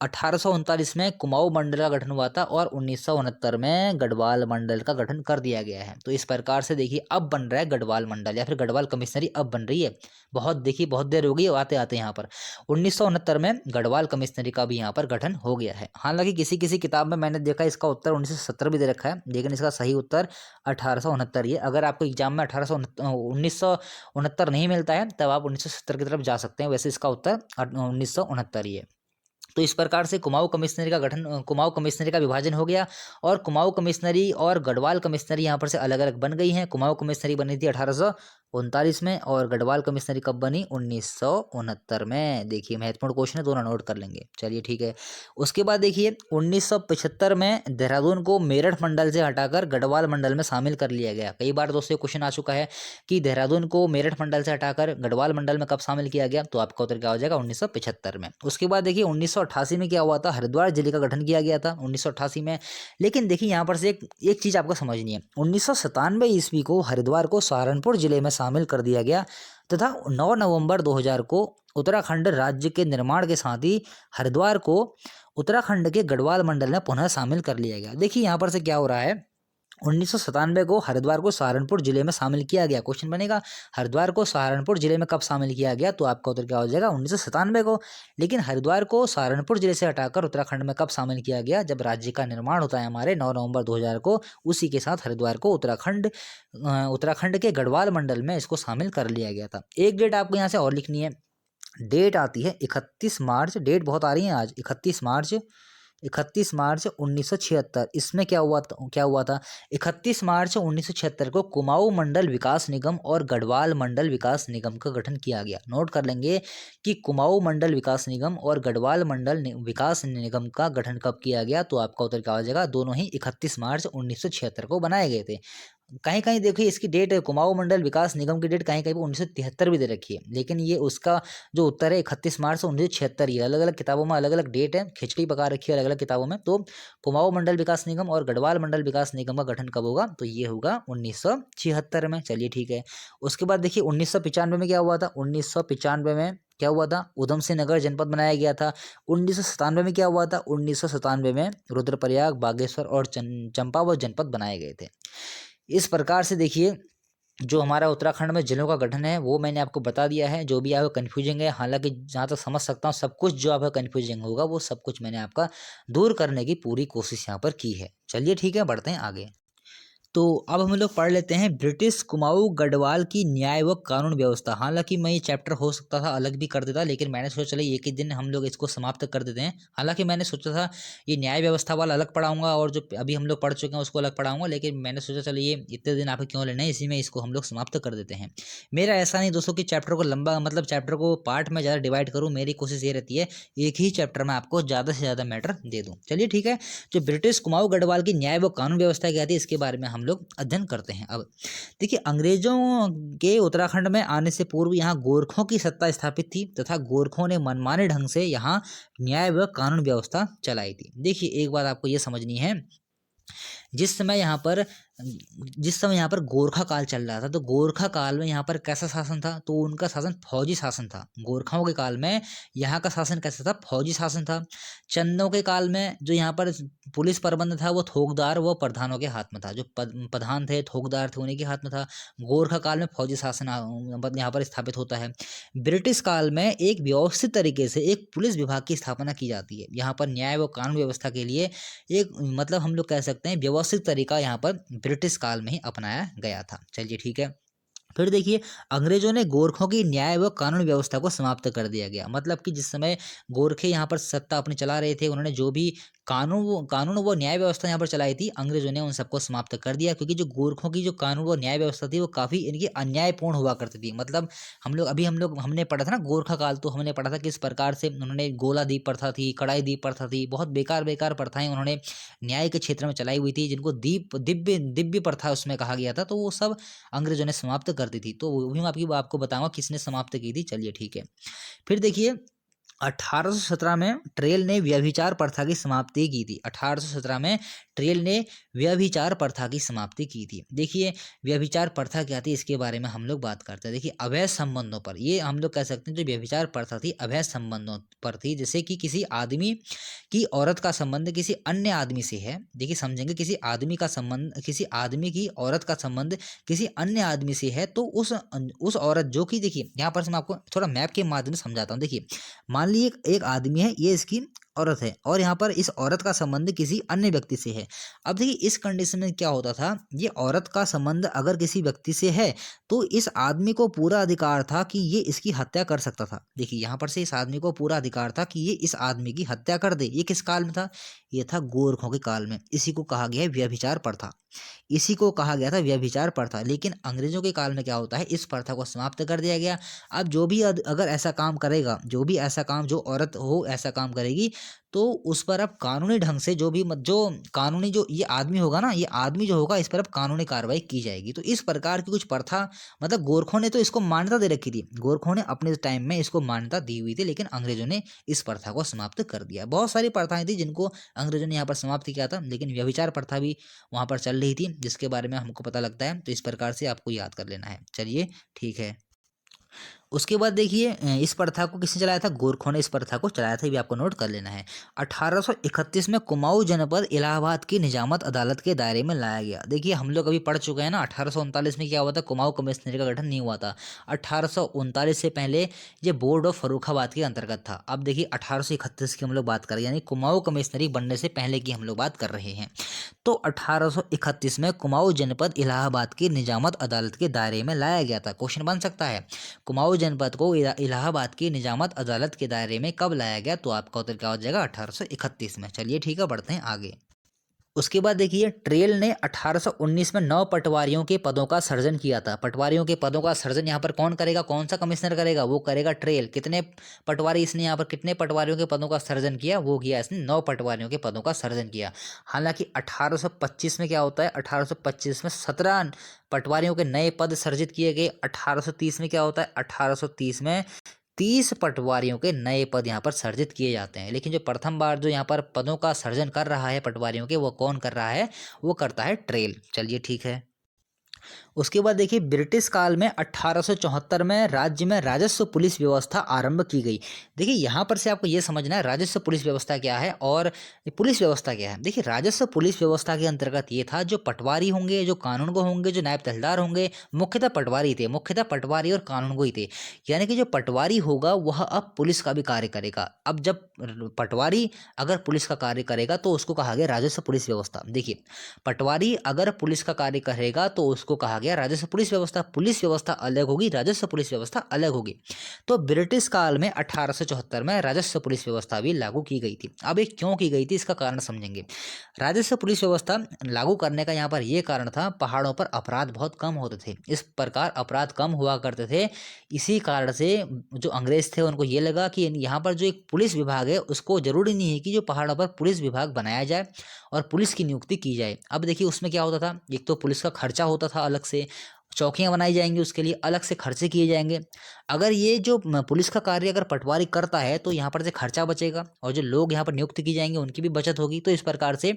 1839 में कुमाऊं मंडल का गठन हुआ था और 1969 में गढ़वाल मंडल का गठन कर दिया गया है। तो इस प्रकार से देखिए अब बन रहा है गढ़वाल मंडल या फिर गढ़वाल कमिश्नरी अब बन रही है। देखिए बहुत देर हो गई आते आते यहाँ पर 1969 में गढ़वाल कमिश्नरी का भी यहाँ पर गठन हो गया है। हालांकि किसी किसी किताब में मैंने देखा इसका उत्तर 1970 भी दे रखा है, लेकिन इसका सही उत्तर 1869 ही है। अगर आपको एग्जाम में 1969 नहीं मिलता है तब आप 1970 की तरफ जा सकते हैं, वैसे इसका उत्तर 1969 ही है। तो इस प्रकार से कुमाऊं कमिश्नरी का विभाजन हो गया और कुमाऊं कमिश्नरी और गढ़वाल कमिश्नरी यहाँ पर से अलग अलग बन गई हैं। कुमाऊं कमिश्नरी बनी थी 1839 में और गढ़वाल कमिश्नरी कब बनी? 1969 में। देखिए महत्वपूर्ण क्वेश्चन है, दोनों नोट कर लेंगे। चलिए ठीक है। उसके बाद देखिए 1975 में देहरादून को मेरठ मंडल से हटाकर गढ़वाल मंडल में शामिल कर लिया गया। कई बार दोस्तों क्वेश्चन आ चुका है कि देहरादून को मेरठ मंडल से हटाकर गढ़वाल मंडल में कब शामिल किया गया, तो आपका उत्तर क्या हो जाएगा? 1975 में। उसके बाद देखिए 1988 में क्या हुआ था? हरिद्वार जिले का गठन किया गया था 1988 में। लेकिन देखिए यहाँ पर से एक चीज़ आपको समझनी है। 1997 ईस्वी को हरिद्वार को सहारनपुर जिले में शामिल कर दिया गया तथा 9 नवंबर 2000 को उत्तराखंड राज्य के निर्माण के साथ ही हरिद्वार को उत्तराखंड के गढ़वाल मंडल में पुनः शामिल कर लिया गया। देखिए यहाँ पर से क्या हो रहा है, 1997 को हरिद्वार को सहारनपुर जिले में शामिल किया गया। क्वेश्चन बनेगा हरिद्वार को सहारनपुर जिले में कब शामिल किया गया, तो आपका उत्तर क्या हो जाएगा? 1997 को। लेकिन हरिद्वार को सहारनपुर जिले से हटाकर उत्तराखंड में कब शामिल किया गया? जब राज्य का निर्माण होता है हमारे 9 नवंबर 2000 को, उसी के साथ हरिद्वार को उत्तराखंड के गढ़वाल मंडल में इसको शामिल कर लिया गया था। एक डेट आपको यहाँ से और लिखनी है, डेट आती है 31 मार्च। डेट बहुत आ रही है आज। 31 मार्च 1976। इसमें क्या हुआ था? 31 मार्च 1976 को कुमाऊं मंडल विकास निगम और गढ़वाल मंडल विकास निगम का गठन किया गया। नोट कर लेंगे कि कुमाऊं मंडल विकास निगम और गढ़वाल मंडल विकास निगम का गठन कब किया गया, तो आपका उत्तर क्या हो जाएगा? दोनों ही 31 मार्च 1976 को बनाए गए थे। कहीं कहीं देखिए इसकी डेट कुमाऊं मंडल विकास निगम की डेट कहीं कहीं पर 1973 भी दे रखी है, लेकिन ये उसका जो उत्तर है 31 मार्च 1976 ही। अलग अलग किताबों में अलग अलग डेट है, खिचड़ी पका रखी है अलग अलग किताबों में। तो कुमाऊं मंडल विकास निगम और गढ़वाल मंडल विकास निगम का गठन कब होगा, तो ये होगा 1976 में। चलिए ठीक है। उसके बाद देखिए 1995 में क्या हुआ था? 1995 में क्या हुआ था? उधम सिंह नगर जनपद बनाया गया था। 1997 में क्या हुआ था? 1997 में रुद्रप्रयाग, बागेश्वर और चंपावत जनपद बनाए गए थे। इस प्रकार से देखिए जो हमारा उत्तराखंड में जिलों का गठन है वो मैंने आपको बता दिया है। जो भी आपको कन्फ्यूजिंग है, हालांकि जहाँ तक समझ सकता हूँ सब कुछ जो आपका कन्फ्यूजिंग होगा वो सब कुछ मैंने आपका दूर करने की पूरी कोशिश यहाँ पर की है। चलिए ठीक है, बढ़ते हैं आगे। तो अब हम लोग पढ़ लेते हैं ब्रिटिश कुमाऊं गढ़वाल की न्याय व कानून व्यवस्था। हालांकि मैं ये चैप्टर हो सकता था अलग भी कर देता, लेकिन मैंने सोचा चलिए एक ही दिन हम लोग इसको समाप्त कर देते हैं। हालांकि मैंने सोचा था ये न्याय व्यवस्था वाला अलग पढ़ाऊंगा और जो अभी हम लोग पढ़ चुके हैं उसको अलग पढ़ाऊंगा, लेकिन मैंने सोचा चलिए ये इतने दिन आपको क्यों लेना है, इसी में इसको हम लोग समाप्त कर देते हैं। मेरा ऐसा नहीं दोस्तों कि चैप्टर को लंबा चैप्टर को पार्ट में ज़्यादा डिवाइड करूँ। मेरी कोशिश ये रहती है एक ही चैप्टर में आपको ज़्यादा से ज़्यादा मैटर दे दूँ। चलिए ठीक है। जो ब्रिटिश कुमाऊं गढ़वाल की न्याय व कानून व्यवस्था क्या थी इसके बारे में हम लोग अध्ययन करते हैं। अब देखिए अंग्रेजों के उत्तराखंड में आने से पूर्व यहाँ गोरखों की सत्ता स्थापित थी तथा गोरखों ने मनमाने ढंग से यहाँ न्याय व कानून व्यवस्था चलाई थी। देखिए एक बात आपको ये समझनी है, जिस समय यहाँ पर गोरखा काल चल रहा था, तो गोरखा काल में यहाँ पर कैसा शासन था, तो उनका शासन फौजी शासन था। गोरखाओं के काल में यहाँ का शासन कैसा था? फौजी शासन था। चंदों के काल में जो यहाँ पर पुलिस प्रबंध था वो थोकदार व प्रधानों के हाथ में था। जो प्रधान थे, थोकदार थे, उन्हीं के हाथ में था। गोरखा काल में फौजी शासन यहाँ पर स्थापित होता है। ब्रिटिश काल में एक व्यवस्थित तरीके से एक पुलिस विभाग की स्थापना की जाती है। यहाँ पर न्याय व कानून व्यवस्था के लिए एक हम लोग कह सकते हैं व्यवस्थित तरीका यहाँ पर ब्रिटिश काल में ही अपनाया गया था। चलिए ठीक है। फिर देखिए अंग्रेजों ने गोरखों की न्याय व कानून व्यवस्था को समाप्त कर दिया गया। मतलब कि जिस समय गोरखे यहाँ पर सत्ता अपनी चला रहे थे, उन्होंने जो भी कानून वो न्याय व्यवस्था यहाँ पर चलाई थी, अंग्रेजों ने उन सबको समाप्त कर दिया, क्योंकि जो गोरखों की जो कानून व न्याय व्यवस्था थी वो काफ़ी इनकी अन्यायपूर्ण हुआ करती थी। मतलब हमने पढ़ा था ना गोरखा काल, तो हमने पढ़ा था किस प्रकार से उन्होंने गोला दीप प्रथा थी, कड़ाई दीप प्रथा थी, बहुत बेकार बेकार प्रथाएं उन्होंने न्याय के क्षेत्र में चलाई हुई थी, जिनको दिव्य दिव्य प्रथा उसमें कहा गया था। तो वो सब अंग्रेजों ने समाप्त कर दी थी। तो वो भी मैं आपको बताऊंगा किसने समाप्त की थी। चलिए ठीक है। फिर देखिए 1817 में ट्रेल ने व्यभिचार प्रथा की समाप्ति की थी। 1817 में ट्रेल ने व्यभिचार प्रथा की समाप्ति की थी। देखिए व्यभिचार प्रथा क्या थी, इसके बारे में हम लोग बात करते हैं। देखिए अवैध संबंधों पर, ये हम लोग कह सकते हैं जो व्यभिचार प्रथा थी अवैध संबंधों पर थी। जैसे कि किसी आदमी की औरत का संबंध किसी अन्य आदमी से है। देखिए समझेंगे, किसी आदमी का संबंध, किसी आदमी की औरत का संबंध किसी अन्य आदमी से है, तो उस औरत जो कि, देखिए यहाँ पर से मैं आपको थोड़ा मैप के माध्यम से समझाता हूँ। देखिए मान लीजिए एक आदमी है, ये इसकी औरत है, और यहाँ पर इस औरत का संबंध किसी अन्य व्यक्ति से है। अब देखिए इस कंडीशन में क्या होता था, ये औरत का संबंध अगर किसी व्यक्ति से है तो इस आदमी को पूरा अधिकार था कि ये इसकी हत्या कर सकता था। देखिए यहाँ पर से इस आदमी को पूरा अधिकार था कि ये इस आदमी की हत्या कर दे। ये किस काल में था, ये था गोरखों के काल में। इसी को कहा गया है व्यभिचार प्रथा, इसी को कहा गया था व्यभिचार प्रथा। लेकिन अंग्रेजों के काल में क्या होता है, इस प्रथा को समाप्त कर दिया गया। अब जो भी अगर ऐसा काम करेगा, जो भी ऐसा काम, जो औरत हो ऐसा काम करेगी, तो उस पर अब कानूनी ढंग से जो कानूनी जो ये आदमी होगा ना, ये आदमी जो होगा, इस पर अब कानूनी कार्रवाई की जाएगी। तो इस प्रकार की कुछ प्रथा, मतलब गोरखों ने तो इसको मान्यता दे रखी थी, गोरखों ने अपने टाइम में इसको मान्यता दी हुई थी, लेकिन अंग्रेजों ने इस प्रथा को समाप्त कर दिया। बहुत सारी प्रथाएं थी जिनको अंग्रेजों ने यहाँ पर समाप्त किया था, लेकिन व्यभिचार प्रथा भी वहाँ पर चल रही थी, जिसके बारे में हमको पता लगता है। तो इस प्रकार से आपको याद कर लेना है। चलिए ठीक है। उसके बाद देखिए इस प्रथा को किसने चलाया था, गोरखों ने इस प्रथा को चलाया था, ये भी आपको नोट कर लेना है। 1831 में कुमाऊं जनपद इलाहाबाद की निजामत अदालत के दायरे में लाया गया। देखिए हम लोग अभी पढ़ चुके हैं ना, 1839 में क्या हुआ था, कुमाऊं कमिश्नरी का गठन नहीं हुआ था। 1839 से पहले ये बोर्ड ऑफ फर्रुखाबाद के अंतर्गत था। अब देखिए 1831 की हम लोग बात करें, यानी कुमाऊं कमिश्नरी बनने से पहले की हम लोग बात कर रहे हैं। तो 1831 में कुमाऊं जनपद इलाहाबाद की निजामत अदालत के दायरे में लाया गया था। क्वेश्चन बन सकता है, कुमाऊं जनपद को इलाहाबाद की निजामत अदालत के दायरे में कब लाया गया, तो आपका उत्तर क्या हो जाएगा, 1831 में। चलिए ठीक है, बढ़ते हैं आगे। उसके बाद देखिए ट्रेल ने 1819 में 9 पटवारियों के पदों का सृजन किया था। पटवारियों के पदों का सृजन यहाँ पर कौन करेगा, कौन सा कमिश्नर करेगा, वो करेगा ट्रेल। कितने पटवारी, इसने यहाँ पर कितने पटवारियों के पदों का सृजन किया, वो किया इसने 9 पटवारियों के पदों का सृजन किया। हालांकि 1825 में क्या होता है, 1825 में 17 पटवारियों के नए पद सृजित किए गए। 1830 में क्या होता है, 1830 में 30 पटवारियों के नए पद यहाँ पर सृजित किए जाते हैं। लेकिन जो प्रथम बार जो यहाँ पर पदों का सृजन कर रहा है पटवारियों के, वो कौन कर रहा है, वो करता है ट्रेल। चलिए ठीक है। उसके बाद देखिए ब्रिटिश काल में 1874 में राज्य में राजस्व पुलिस व्यवस्था आरंभ की गई। देखिए यहाँ पर से आपको ये समझना है राजस्व पुलिस व्यवस्था क्या है और पुलिस व्यवस्था क्या है। देखिए राजस्व पुलिस व्यवस्था के अंतर्गत ये था, जो पटवारी होंगे, जो कानूनगो होंगे, जो नायब तहसीलदार होंगे, मुख्यतः पटवारी थे, मुख्यतः पटवारी और कानूनगो ही थे। यानी कि जो पटवारी होगा वह अब पुलिस का भी कार्य करेगा। अब जब पटवारी अगर पुलिस का कार्य करेगा तो उसको कहा गया राजस्व पुलिस व्यवस्था। देखिए पटवारी अगर पुलिस का कार्य करेगा तो उसको कहा गया राजस्व पुलिस व्यवस्था। पुलिस व्यवस्था अलग होगी, राजस्व पुलिस व्यवस्था अलग होगी। तो ब्रिटिश काल में 1874 में राजस्व पुलिस व्यवस्था भी लागू की गई थी। अब ये क्यों की गई थी, इसका कारण समझेंगे। राजस्व पुलिस व्यवस्था लागू करने का यहाँ पर यह कारण था, पहाड़ों पर अपराध बहुत कम होते थे, इस प्रकार अपराध कम हुआ करते थे। इसी कारण से जो अंग्रेज थे उनको ये लगा कि यहाँ पर जो एक पुलिस विभाग है उसको जरूरी नहीं है कि जो पहाड़ों पर पुलिस विभाग बनाया जाए और पुलिस की नियुक्ति की जाए। अब देखिए उसमें क्या होता था, एक तो पुलिस का खर्चा होता था, अलग से चौकियां बनाई जाएंगी, उसके लिए अलग से खर्चे किए जाएंगे। अगर ये जो पुलिस का कार्य अगर पटवारी करता है तो यहाँ पर से खर्चा बचेगा और जो लोग यहाँ पर नियुक्त की जाएंगे उनकी भी बचत होगी। तो इस प्रकार से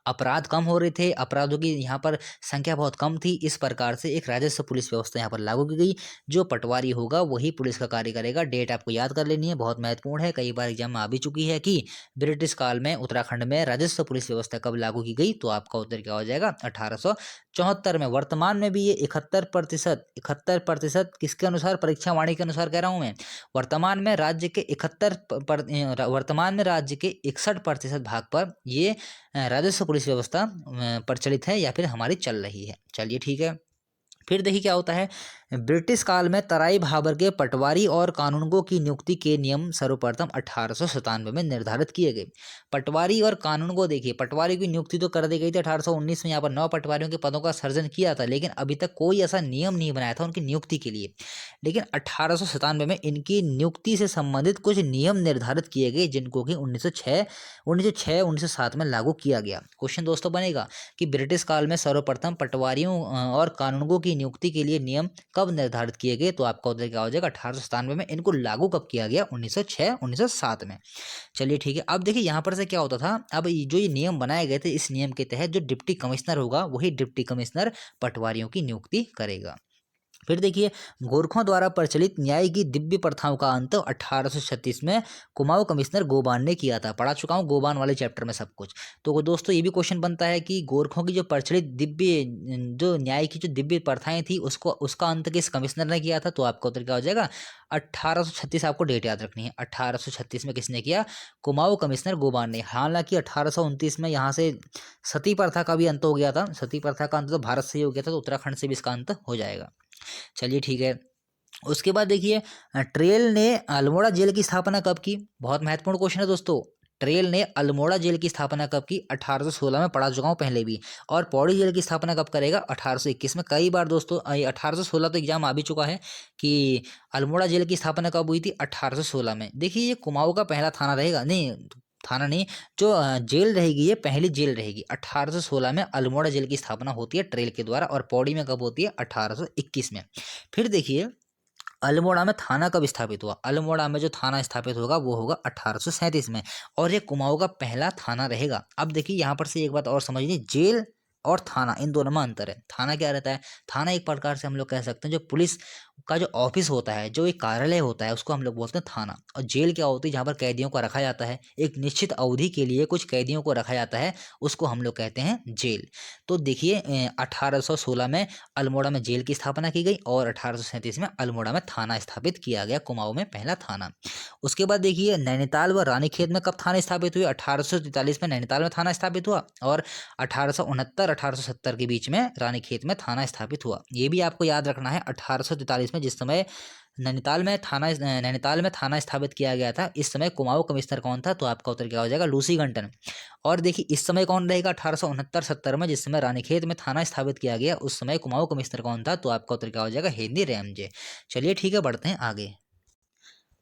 अपराध कम हो रहे थे, अपराधों की यहाँ पर संख्या बहुत कम थी। इस प्रकार से एक राजस्व पुलिस व्यवस्था यहाँ पर लागू की गई। जो पटवारी होगा वही पुलिस का कार्य करेगा। डेट आपको याद कर लेनी है, बहुत महत्वपूर्ण है, कई बार एग्जाम में आ भी चुकी है कि ब्रिटिश काल में उत्तराखंड में राजस्व पुलिस व्यवस्था कब लागू की गई। तो आपका उत्तर क्या हो जाएगा, 1874 में। वर्तमान में भी ये 71% किसके अनुसार, परीक्षा वाणी के अनुसार कह रहा हूँ मैं। वर्तमान में राज्य के 61% भाग पर ये राजस्व पुलिस व्यवस्था प्रचलित है या फिर हमारी चल रही है। चलिए ठीक है। फिर देखिए क्या होता है, ब्रिटिश काल में तराई भाबर के पटवारी और कानूनगो की नियुक्ति के नियम सर्वप्रथम 1897 में निर्धारित किए गए। पटवारी और कानूनगो, देखिए पटवारी की नियुक्ति तो कर दी गई थी 1819 में, यहाँ पर 9 पटवारियों के पदों का सर्जन किया था, लेकिन अभी तक कोई ऐसा नियम नहीं बनाया था उनकी नियुक्ति के लिए। लेकिन 1897 में इनकी नियुक्ति से संबंधित कुछ नियम निर्धारित किए गए, जिनको कि 1906, 1907 में लागू किया गया। क्वेश्चन दोस्तों बनेगा कि ब्रिटिश काल में सर्वप्रथम पटवारियों और कानूनगो की नियुक्ति के लिए नियम कब निर्धारित किए गए, तो आपका उत्तर क्या हो जाएगा 1897 में। इनको लागू कब किया गया, 1906 1907 में। चलिए ठीक है, अब देखिए यहाँ पर से क्या होता था, अब जो ये नियम बनाए गए थे, इस नियम के तहत जो डिप्टी कमिश्नर होगा वही डिप्टी कमिश्नर पटवारियों की नियुक्ति करेगा। फिर देखिए, गोरखों द्वारा प्रचलित न्याय की दिव्य प्रथाओं का अंत 1836 में कुमाऊं कमिश्नर गोबान ने किया था। पढ़ा चुका हूँ गोबान वाले चैप्टर में सब कुछ। तो दोस्तों ये भी क्वेश्चन बनता है कि गोरखों की जो प्रचलित दिव्य, जो न्याय की जो दिव्य प्रथाएं थी, उसका अंत किस कमिश्नर ने किया था, तो आपका उत्तर क्या हो जाएगा 1836। आपको डेट याद रखनी है, 1836 में किसने किया, कुमाऊं कमिश्नर गोबान ने। हालांकि 1829 में यहाँ से सती प्रथा का भी अंत हो गया था। सती प्रथा का अंत तो भारत से ही हो गया था, तो उत्तराखंड से भी इसका अंत हो जाएगा। चलिए ठीक है, उसके बाद देखिए, ट्रेल ने अल्मोड़ा जेल की स्थापना कब की। बहुत महत्वपूर्ण क्वेश्चन है दोस्तों। ट्रेल ने अल्मोड़ा जेल की स्थापना कब की, 1816 में, पढ़ा चुका हूँ पहले भी। और पौड़ी जेल की स्थापना कब करेगा, 1821 में। कई बार दोस्तों 1816 तो एग्जाम आ भी चुका है कि अल्मोड़ा जेल की स्थापना कब हुई थी, 1816 में। देखिए ये कुमाऊं का पहला थाना रहेगा, नहीं थाना नहीं, जो जेल रहेगी ये पहली जेल रहेगी। 1816 में अल्मोड़ा जेल की स्थापना होती है ट्रेल के द्वारा, और पौड़ी में कब होती है, 1821 में। फिर देखिए, अल्मोड़ा में थाना कब स्थापित हुआ। अल्मोड़ा में जो थाना स्थापित होगा वो होगा 1837 में, और ये कुमाऊं का पहला थाना रहेगा। अब देखिए यहाँ पर से एक बात और समझिए, जेल और थाना इन दोनों में अंतर है। थाना क्या रहता है, थाना एक प्रकार से हम लोग कह सकते हैं जो पुलिस का जो ऑफिस होता है, जो एक कार्यालय होता है, उसको हम लोग बोलते हैं थाना। और जेल क्या होती है, जहाँ पर कैदियों को रखा जाता है, एक निश्चित अवधि के लिए कुछ कैदियों को रखा जाता है, उसको हम लोग कहते हैं जेल। तो देखिए 1816 में अल्मोड़ा में जेल की स्थापना की गई, और 1837 में अल्मोड़ा में थाना स्थापित किया गया, कुमाऊं में पहला थाना। उसके बाद देखिए, नैनीताल व रानीखेत में कब थाने स्थापित हुए। 1843 में नैनीताल में थाना स्थापित हुआ, और 1869-1870 के बीच में रानीखेत में थाना स्थापित हुआ। ये भी आपको याद रखना है। 1843 में जिस समय नैनीताल में थाना स्थापित किया गया था, इस समय कुमाऊं कमिश्नर कौन था, तो आपका उत्तर क्या हो जाएगा, लूसी गंटन। और देखिए इस समय कौन रहेगा, 1869-70 में जिस समय रानीखेत में थाना स्थापित किया गया, उस समय कुमाऊं कमिश्नर कौन था, तो आपका उत्तर क्या हो जाएगा, हेनरी रैमजे। चलिए ठीक है, बढ़ते हैं आगे।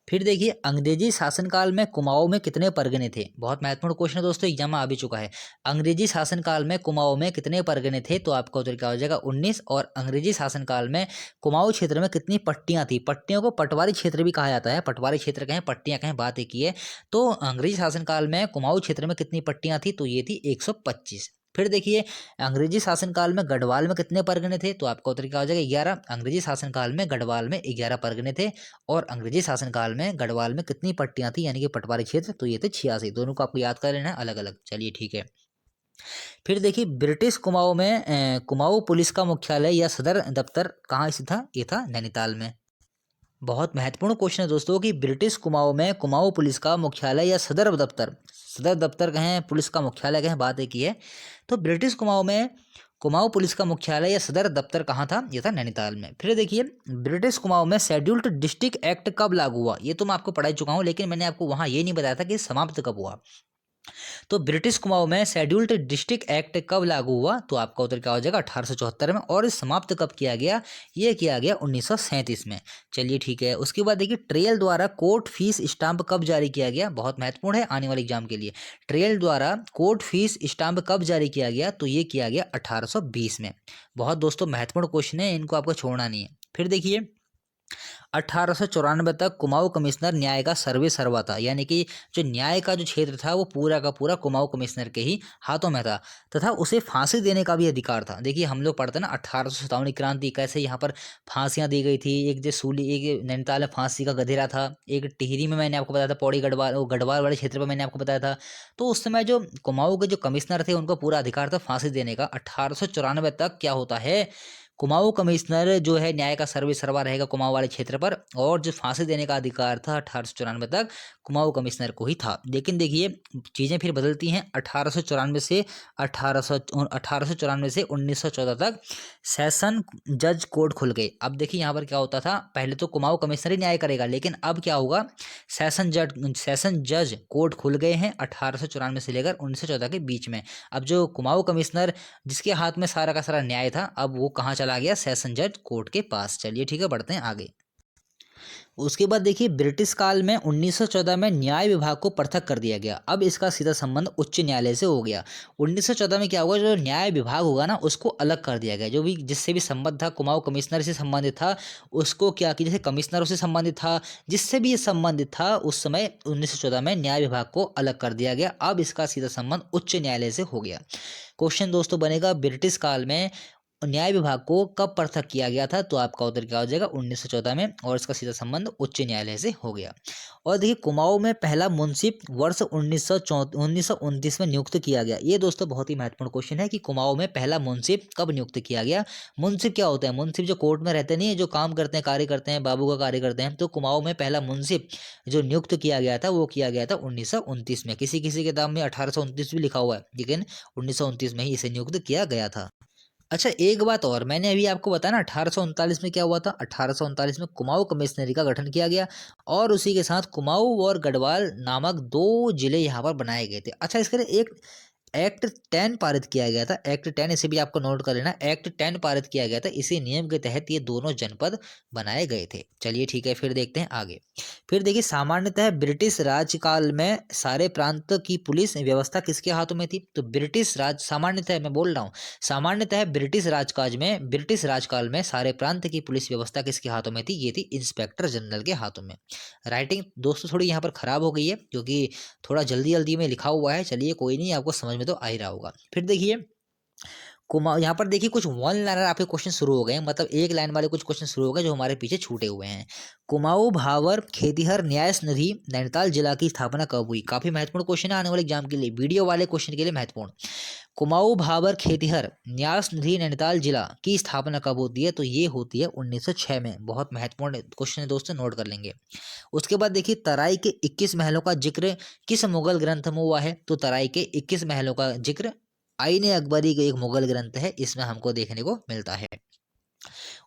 फिर देखिए, अंग्रेजी शासनकाल में कुमाऊं में कितने परगने थे। बहुत महत्वपूर्ण क्वेश्चन है दोस्तों, एग्जाम में आ भी चुका है। अंग्रेजी शासनकाल में कुमाऊं में कितने परगने थे, तो आपका उत्तर क्या हो जाएगा, 19। और अंग्रेजी शासनकाल में कुमाऊं क्षेत्र में कितनी पट्टियां थी। पट्टियों को पटवारी क्षेत्र भी कहा जाता है, पटवारी क्षेत्र कहें, पट्टियां कहें, बात एक ही है। तो अंग्रेजी शासनकाल में कुमाऊं क्षेत्र में कितनी पट्टियां थी, तो ये थी 125। फिर देखिए, अंग्रेजी शासनकाल में गढ़वाल में कितने परगने थे, तो आपका उत्तर क्या हो जाएगा, 11। अंग्रेजी शासनकाल में गढ़वाल में 11 परगने थे। और अंग्रेजी शासनकाल में गढ़वाल में कितनी पट्टियां थी, यानी कि पटवारी क्षेत्र, तो ये थे 86। दोनों को आपको याद कर लेना है अलग अलग। चलिए ठीक है। फिर देखिए, ब्रिटिश कुमाऊं में कुमाऊं पुलिस का मुख्यालय या सदर दफ्तर कहाँ स्थित था, ये था नैनीताल में। बहुत महत्वपूर्ण क्वेश्चन है दोस्तों कि ब्रिटिश कुमाऊं में कुमाऊं पुलिस का मुख्यालय या सदर दफ्तर कहें, पुलिस का मुख्यालय कहें, बात एक ही है। तो ब्रिटिश कुमाऊं में कुमाऊं पुलिस का मुख्यालय या सदर दफ्तर कहाँ था, यह था नैनीताल में। फिर देखिए, ब्रिटिश कुमाऊं में शेड्यूल्ड डिस्ट्रिक्ट एक्ट कब लागू हुआ। ये तो मैं आपको पढ़ा चुका हूँ, लेकिन मैंने आपको वहाँ ये नहीं बताया था कि समाप्त कब हुआ। तो ब्रिटिश कुमाऊं में शेड्यूल्ड डिस्ट्रिक्ट एक्ट कब लागू हुआ, तो आपका उत्तर क्या हो जाएगा, 1874 में। और समाप्त कब किया गया, ये किया गया 1937 में। चलिए ठीक है। उसके बाद देखिए, ट्रेल द्वारा कोर्ट फीस स्टाम्प कब जारी किया गया। बहुत महत्वपूर्ण है आने वाले एग्जाम के लिए। ट्रेल द्वारा कोर्ट फीस स्टाम्प कब जारी किया गया, तो ये किया गया 1820 में। बहुत दोस्तों महत्वपूर्ण क्वेश्चन है, इनको आपको छोड़ना नहीं है। फिर देखिए, 1894 तक कुमाऊं कमिश्नर न्याय का सर्वा था, यानी कि जो न्याय का जो क्षेत्र था वो पूरा का पूरा कुमाऊं कमिश्नर के ही हाथों में था, तथा उसे फांसी देने का भी अधिकार था। देखिए हम लोग पढ़ते हैं ना 1857 क्रांति, कैसे यहाँ पर फांसियाँ दी गई थी। एक जो सूली, एक नैनीताल में फांसी का गधेरा था, एक टिहरी में मैंने आपको बताया था, पौड़ी गढ़वाल गढ़वाल वाले क्षेत्र में मैंने आपको बताया था। तो उस समय जो कुमाऊं के जो कमिश्नर थे उनको पूरा अधिकार था फांसी देने का। 1894 तक क्या होता है, कुमाऊं कमिश्नर जो है न्याय का सर्वा रहेगा कुमाऊं वाले क्षेत्र पर, और जो फांसी देने का अधिकार था 1894 तक कुमाऊं कमिश्नर को ही था। लेकिन देखिए चीजें फिर बदलती हैं। 1894 से 1914 तक सेशन जज कोर्ट खुल गए। अब देखिए यहाँ पर क्या होता था, पहले तो कुमाऊं कमिश्नर ही न्याय करेगा, लेकिन अब क्या होगा, सेशन जज कोर्ट खुल गए हैं 1894 से लेकर 1914 के बीच में। अब जो कुमाऊं कमिश्नर जिसके हाथ में सारा का सारा न्याय था, अब वो कहाँ चला गया, सेशन जज कोर्ट के पास। चलिए ठीक है, बढ़ते हैं आगे। उसके बाद देखिए ब्रिटिश काल में 1914 में न्याय विभाग को पृथक कर दिया गया। अब इसका सीधा संबंध उच्च न्यायालय से हो गया। 1914 में क्या हुआ, जो न्याय विभाग होगा ना उसको अलग कर दिया गया। जो भी जिससे भी संबंध था, कुमाऊं कमिश्नर से संबंधित था, उसको क्या कि जैसे कमिश्नरों से संबंधित था, जिससे भी ये संबंधित था, उस समय 1914 में न्याय विभाग को अलग कर दिया गया। अब इसका सीधा संबंध उच्च न्यायालय से हो गया। क्वेश्चन दोस्तों बनेगा, ब्रिटिश काल में न्याय विभाग को कब पृथक किया गया था, तो आपका उत्तर क्या हो जाएगा, 1914 में, और इसका सीधा संबंध उच्च न्यायालय से हो गया। और देखिए कुमाऊं में पहला मुंसिफ वर्ष 1929 में नियुक्त किया गया। ये दोस्तों बहुत ही महत्वपूर्ण क्वेश्चन है कि कुमाऊं में पहला मुंसिफ कब नियुक्त किया गया। मुंसिफ क्या होता है, मुंसिफ जो कोर्ट में रहते नहीं है, जो काम करते हैं, कार्य करते हैं, बाबू का कार्य करते हैं। तो कुमाऊं में पहला मुंसिफ जो नियुक्त किया गया था वो किया गया था 1929 में। किसी किसी किताब में 1829 भी लिखा हुआ है, लेकिन 1929 में ही इसे नियुक्त किया गया था। अच्छा एक बात और, मैंने अभी आपको बताया ना 1839 में क्या हुआ था, 1839 में कुमाऊं कमिश्नरी का गठन किया गया, और उसी के साथ कुमाऊं और गढ़वाल नामक 2 जिले यहाँ पर बनाए गए थे। अच्छा इसके लिए एक एक्ट 10 पारित किया गया था। एक्ट 10, इसे भी आपको नोट कर लेना, एक्ट 10 पारित किया गया था। इसी नियम के तहत ये दोनों जनपद बनाए गए थे। चलिए ठीक है, फिर देखते हैं आगे। फिर देखिए सामान्यतः ब्रिटिश राजकाल में सारे प्रांत की पुलिस व्यवस्था किसके हाथों में थी, तो ब्रिटिश राज, सामान्यतः मैं बोल रहा हूँ, सामान्यतः ब्रिटिश राजकाल में सारे प्रांत की पुलिस व्यवस्था किसके हाथों में थी, ये थी इंस्पेक्टर जनरल के हाथों में। राइटिंग दोस्तों थोड़ी यहाँ पर खराब हो गई है, क्योंकि थोड़ा जल्दी जल्दी में लिखा हुआ है। चलिए कोई नहीं, आपको समझ में तो आ ही रहा होगा। फिर देखिए कुमाऊं, यहाँ पर देखिए कुछ वन लाइनर आपके क्वेश्चन शुरू हो गए हैं, मतलब एक लाइन वाले कुछ क्वेश्चन शुरू हो गए जो हमारे पीछे छूटे हुए हैं। कुमाऊं भावर खेतिहर न्यास निधि नैनीताल जिला की स्थापना कब हुई, काफी महत्वपूर्ण क्वेश्चन है आने वाले एग्जाम के लिए, वीडियो वाले क्वेश्चन के लिए महत्वपूर्ण। कुमाऊं भावर खेतिहर न्यास निधि नैनीताल जिला की स्थापना कब होती है, तो ये होती है 1906 में। बहुत महत्वपूर्ण क्वेश्चन है दोस्तों, नोट कर लेंगे। उसके बाद देखिए तराई के 21 महलों का जिक्र किस मुगल ग्रंथ में हुआ है, तो तराई के 21 महलों का जिक्र आईने अकबरी का एक मुगल ग्रंथ है, इसमें हमको देखने को मिलता है।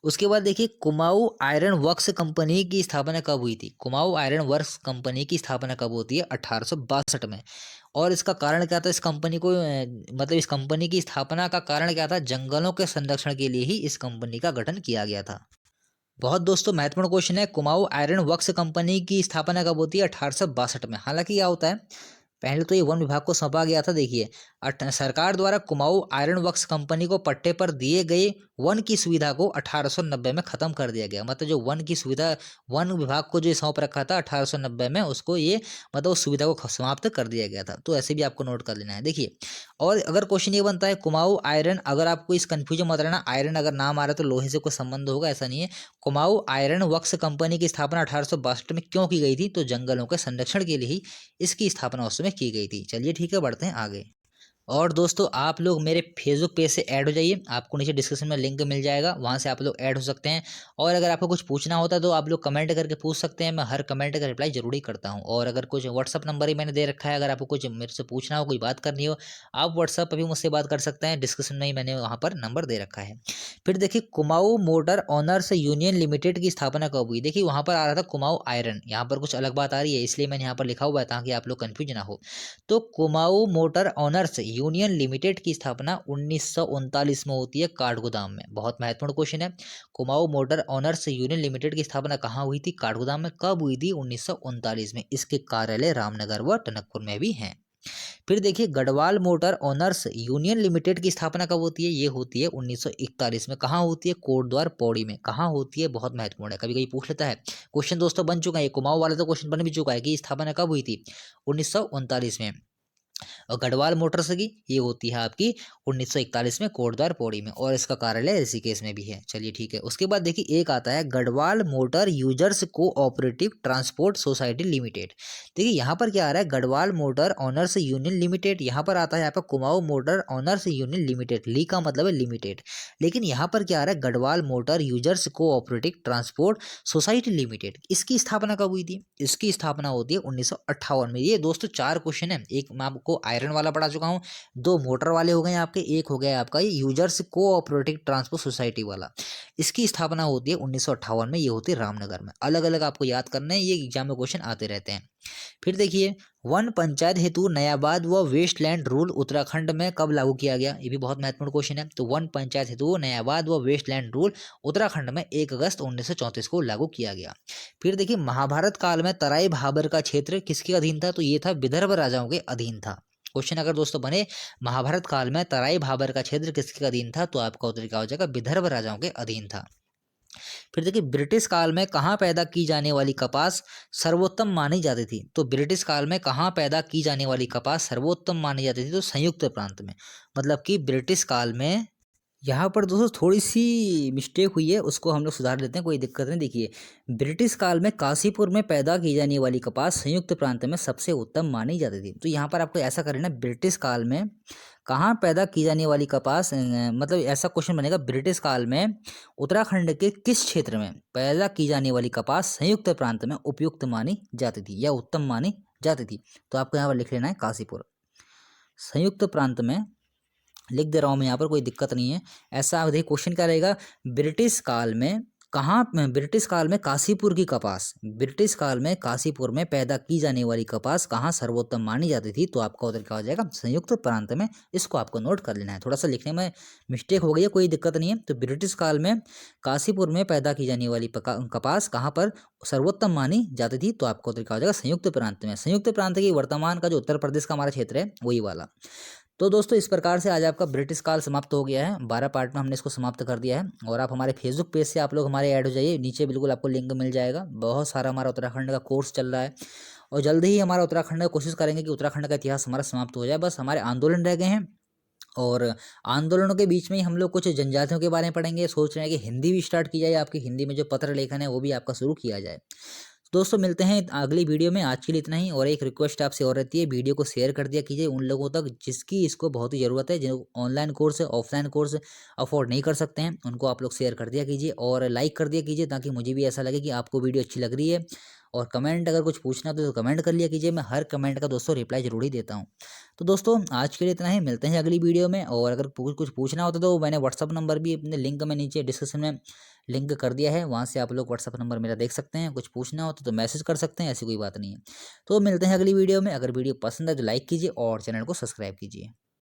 उसके बाद देखिए कुमाऊं आयरन वर्क्स कंपनी की स्थापना कब हुई थी, कुमाऊं आयरन वर्क्स कंपनी की स्थापना कब होती है, 1862 में। और इसका कारण क्या था, इस कंपनी को मतलब इस कंपनी की स्थापना का कारण क्या था, जंगलों के संरक्षण के लिए ही इस कंपनी का गठन किया गया था। बहुत दोस्तों महत्वपूर्ण क्वेश्चन है, कुमाऊं आयरन वर्क्स कंपनी की स्थापना कब होती है, 1862 में। हालांकि क्या होता है, पहले तो ये वन विभाग को सौंपा गया था। देखिए सरकार द्वारा कुमाऊं आयरन वर्क्स कंपनी को पट्टे पर दिए गए वन की सुविधा को 1890 में खत्म कर दिया गया। मतलब जो वन की सुविधा वन विभाग को जो सौंप रखा था 1890 में, उसको ये मतलब उस सुविधा को समाप्त कर दिया गया था। तो ऐसे भी आपको नोट कर लेना है। देखिए और अगर क्वेश्चन ये बनता है कुमाऊं आयरन, अगर आपको इस कंफ्यूजन मत रहना, आयरन अगर नाम आ रहा है तो लोहे से कोई संबंध होगा, ऐसा नहीं है। कुमाऊं आयरन वर्क्स कंपनी की स्थापना 1862 में क्यों की गई थी, तो जंगलों के संरक्षण के लिए ही इसकी स्थापना उस समय की गई थी। चलिए ठीक है, बढ़ते हैं आगे। और दोस्तों आप लोग मेरे फेसबुक पेज से ऐड हो जाइए, आपको नीचे डिस्क्रिप्शन में लिंक मिल जाएगा, वहाँ से आप लोग ऐड हो सकते हैं। और अगर आपको कुछ पूछना होता है तो आप लोग कमेंट करके पूछ सकते हैं, मैं हर कमेंट का रिप्लाई जरूर ही करता हूँ। और अगर कुछ व्हाट्सअप नंबर ही मैंने दे रखा है, अगर आपको कुछ मेरे से पूछना हो, कोई बात करनी हो, आप व्हाट्सअप पर भी मुझसे बात कर सकते हैं, डिस्क्रिप्शन में ही मैंने वहाँ पर नंबर दे रखा है। फिर देखिए Kumaon motor owners union limited की स्थापना कब हुई, देखिए वहाँ पर आ रहा था कुमाऊं आयरन, यहाँ पर कुछ अलग बात आ रही है, इसलिए मैंने यहाँ पर लिखा हुआ है ताकि आप लोग कन्फ्यूज ना हो। तो Kumaon motor owners union limited की स्थापना 1939 में होती है काठगोदाम में। बहुत महत्वपूर्ण क्वेश्चन है, Kumaon motor owners union limited की स्थापना कहाँ हुई थी, काठगोदाम में। कब हुई थी, 1939 में। इसके कार्यालय रामनगर व टनकपुर में भी हैं। फिर देखिए Garhwal motor owners union limited की स्थापना कब होती है, ये होती है 1941 में। कहाँ होती है, कोटद्वार पौड़ी में। कहाँ होती है, बहुत महत्वपूर्ण है, कभी कभी पूछ लेता है क्वेश्चन दोस्तों, बन चुका है ये कुमाऊं वाला तो क्वेश्चन बन भी चुका है कि स्थापना कब हुई थी, 1939 में। और गढ़वाल मोटर्स की ये होती है आपकी 1941 में कोटद्वार पौड़ी में, और इसका कार्यालय ऋषिकेश में भी है। चलिए ठीक है। उसके बाद देखिए एक आता है Garhwal motor users cooperative transport society limited. देखिए यहाँ पर क्या आ रहा है, Garhwal motor owners union limited. यहाँ पर आता है यहाँ पर Kumaon motor owners union limited, ली का मतलब है लिमिटेड। लेकिन यहाँ पर क्या आ रहा है, Garhwal motor users cooperative transport society limited. इसकी स्थापना कब हुई थी? इसकी स्थापना होती है 1958 में। ये दोस्तों 4 क्वेश्चन है, एक मैं आपको आयरन वाला पढ़ा चुका हूँ, 2 मोटर वाले हो गए आपके, एक हो गया आपका ये यूजर्स कोऑपरेटिव ट्रांसपोर्ट सोसाइटी वाला। इसकी स्थापना होती है 1958 में, ये होती है रामनगर में। अलग अलग आपको याद करना है, ये एग्जाम में क्वेश्चन आते रहते हैं। फिर देखिए वन पंचायत हेतु नयाबाद व वेस्टलैंड रूल उत्तराखंड में कब लागू किया गया? ये भी बहुत महत्वपूर्ण क्वेश्चन है। तो वन पंचायत हेतु नयाबाद व वेस्टलैंड रूल उत्तराखंड में 1 अगस्त 1934 को लागू किया गया। फिर देखिए महाभारत काल में तराई भाबर का क्षेत्र किसके अधीन था? तो ये था विदर्भ राजाओं के अधीन था। क्वेश्चन अगर दोस्तों बने महाभारत काल में तराई भाबर का क्षेत्र किसके अधीन था, तो आपका उत्तर क्या हो जाएगा? विदर्भ राजाओं के अधीन था। फिर देखिए ब्रिटिश काल में कहाँ पैदा की जाने वाली कपास सर्वोत्तम मानी जाती थी? तो ब्रिटिश काल में कहाँ पैदा की जाने वाली कपास सर्वोत्तम मानी जाती थी? तो संयुक्त प्रांत में। मतलब कि ब्रिटिश काल में, यहाँ पर दोस्तों थोड़ी सी मिस्टेक हुई है, उसको हम लोग सुधार लेते हैं, कोई दिक्कत नहीं। देखिए ब्रिटिश काल में काशीपुर में पैदा की जाने वाली कपास संयुक्त प्रांत में सबसे उत्तम मानी जाती थी। तो यहाँ पर आपको ऐसा करना, ब्रिटिश काल में कहाँ पैदा की जाने वाली कपास, मतलब ऐसा क्वेश्चन बनेगा, ब्रिटिश काल में उत्तराखंड के किस क्षेत्र में पैदा की जाने वाली कपास संयुक्त प्रांत में उपयुक्त मानी जाती थी या उत्तम मानी जाती थी? तो आपको यहाँ पर लिख लेना है काशीपुर। संयुक्त प्रांत में लिख दे रहा हूँ मैं यहाँ पर, कोई दिक्कत नहीं है। ऐसा देखिए क्वेश्चन क्या रहेगा, ब्रिटिश काल में कहाँ, ब्रिटिश काल में काशीपुर की कपास, ब्रिटिश काल में काशीपुर में पैदा की जाने वाली कपास कहाँ सर्वोत्तम मानी जाती थी? तो आपका उत्तर क्या हो जाएगा? संयुक्त प्रांत में। इसको आपको नोट कर लेना है, थोड़ा सा लिखने में मिस्टेक हो गई है, कोई दिक्कत नहीं है। तो ब्रिटिश काल में काशीपुर में पैदा की जाने वाली कपास कहाँ पर सर्वोत्तम मानी जाती थी? तो आपका उत्तर क्या हो जाएगा? संयुक्त प्रांत में। संयुक्त प्रांत की वर्तमान का जो उत्तर प्रदेश का हमारा क्षेत्र है वही वाला। तो दोस्तों इस प्रकार से आज आपका ब्रिटिश काल समाप्त हो गया है। 12 पार्ट में हमने इसको समाप्त कर दिया है। और आप हमारे फेसबुक पेज से आप लोग हमारे ऐड हो जाइए, नीचे बिल्कुल आपको लिंक मिल जाएगा। बहुत सारा हमारा उत्तराखंड का कोर्स चल रहा है, और जल्दी ही हमारा उत्तराखंड का कोशिश करेंगे कि उत्तराखंड का इतिहास हमारा समाप्त हो जाए। बस हमारे आंदोलन रह गए हैं, और आंदोलनों के बीच में ही हम लोग कुछ जनजातियों के बारे में पढ़ेंगे। सोच रहे हैं कि हिंदी भी स्टार्ट की जाए, आपकी हिंदी में जो पत्र लेखन है वो भी आपका शुरू किया जाए। दोस्तों मिलते हैं अगली वीडियो में। आज के लिए इतना ही, और एक रिक्वेस्ट आपसे और रहती है, वीडियो को शेयर कर दिया कीजिए उन लोगों तक जिसकी इसको बहुत ही ज़रूरत है, जो online course offline course afford नहीं कर सकते हैं, उनको आप लोग शेयर कर दिया कीजिए और लाइक कर दिया कीजिए, ताकि मुझे भी ऐसा लगे कि आपको वीडियो अच्छी लग रही है। और कमेंट अगर कुछ पूछना हो तो कमेंट कर लिया कीजिए, मैं हर कमेंट का दोस्तों रिप्लाई जरूर ही देता हूँ। तो दोस्तों आज के लिए इतना ही, मिलते हैं अगली वीडियो में। और अगर कुछ पूछना होता तो मैंने व्हाट्सअप नंबर भी अपने लिंक में नीचे डिस्क्रिप्शन में लिंक कर दिया है, वहाँ से आप लोग व्हाट्सअप नंबर मेरा देख सकते हैं। कुछ पूछना हो तो मैसेज कर सकते हैं, ऐसी कोई बात नहीं है। तो मिलते हैं अगली वीडियो में। अगर वीडियो पसंद है तो लाइक कीजिए और चैनल को सब्सक्राइब कीजिए।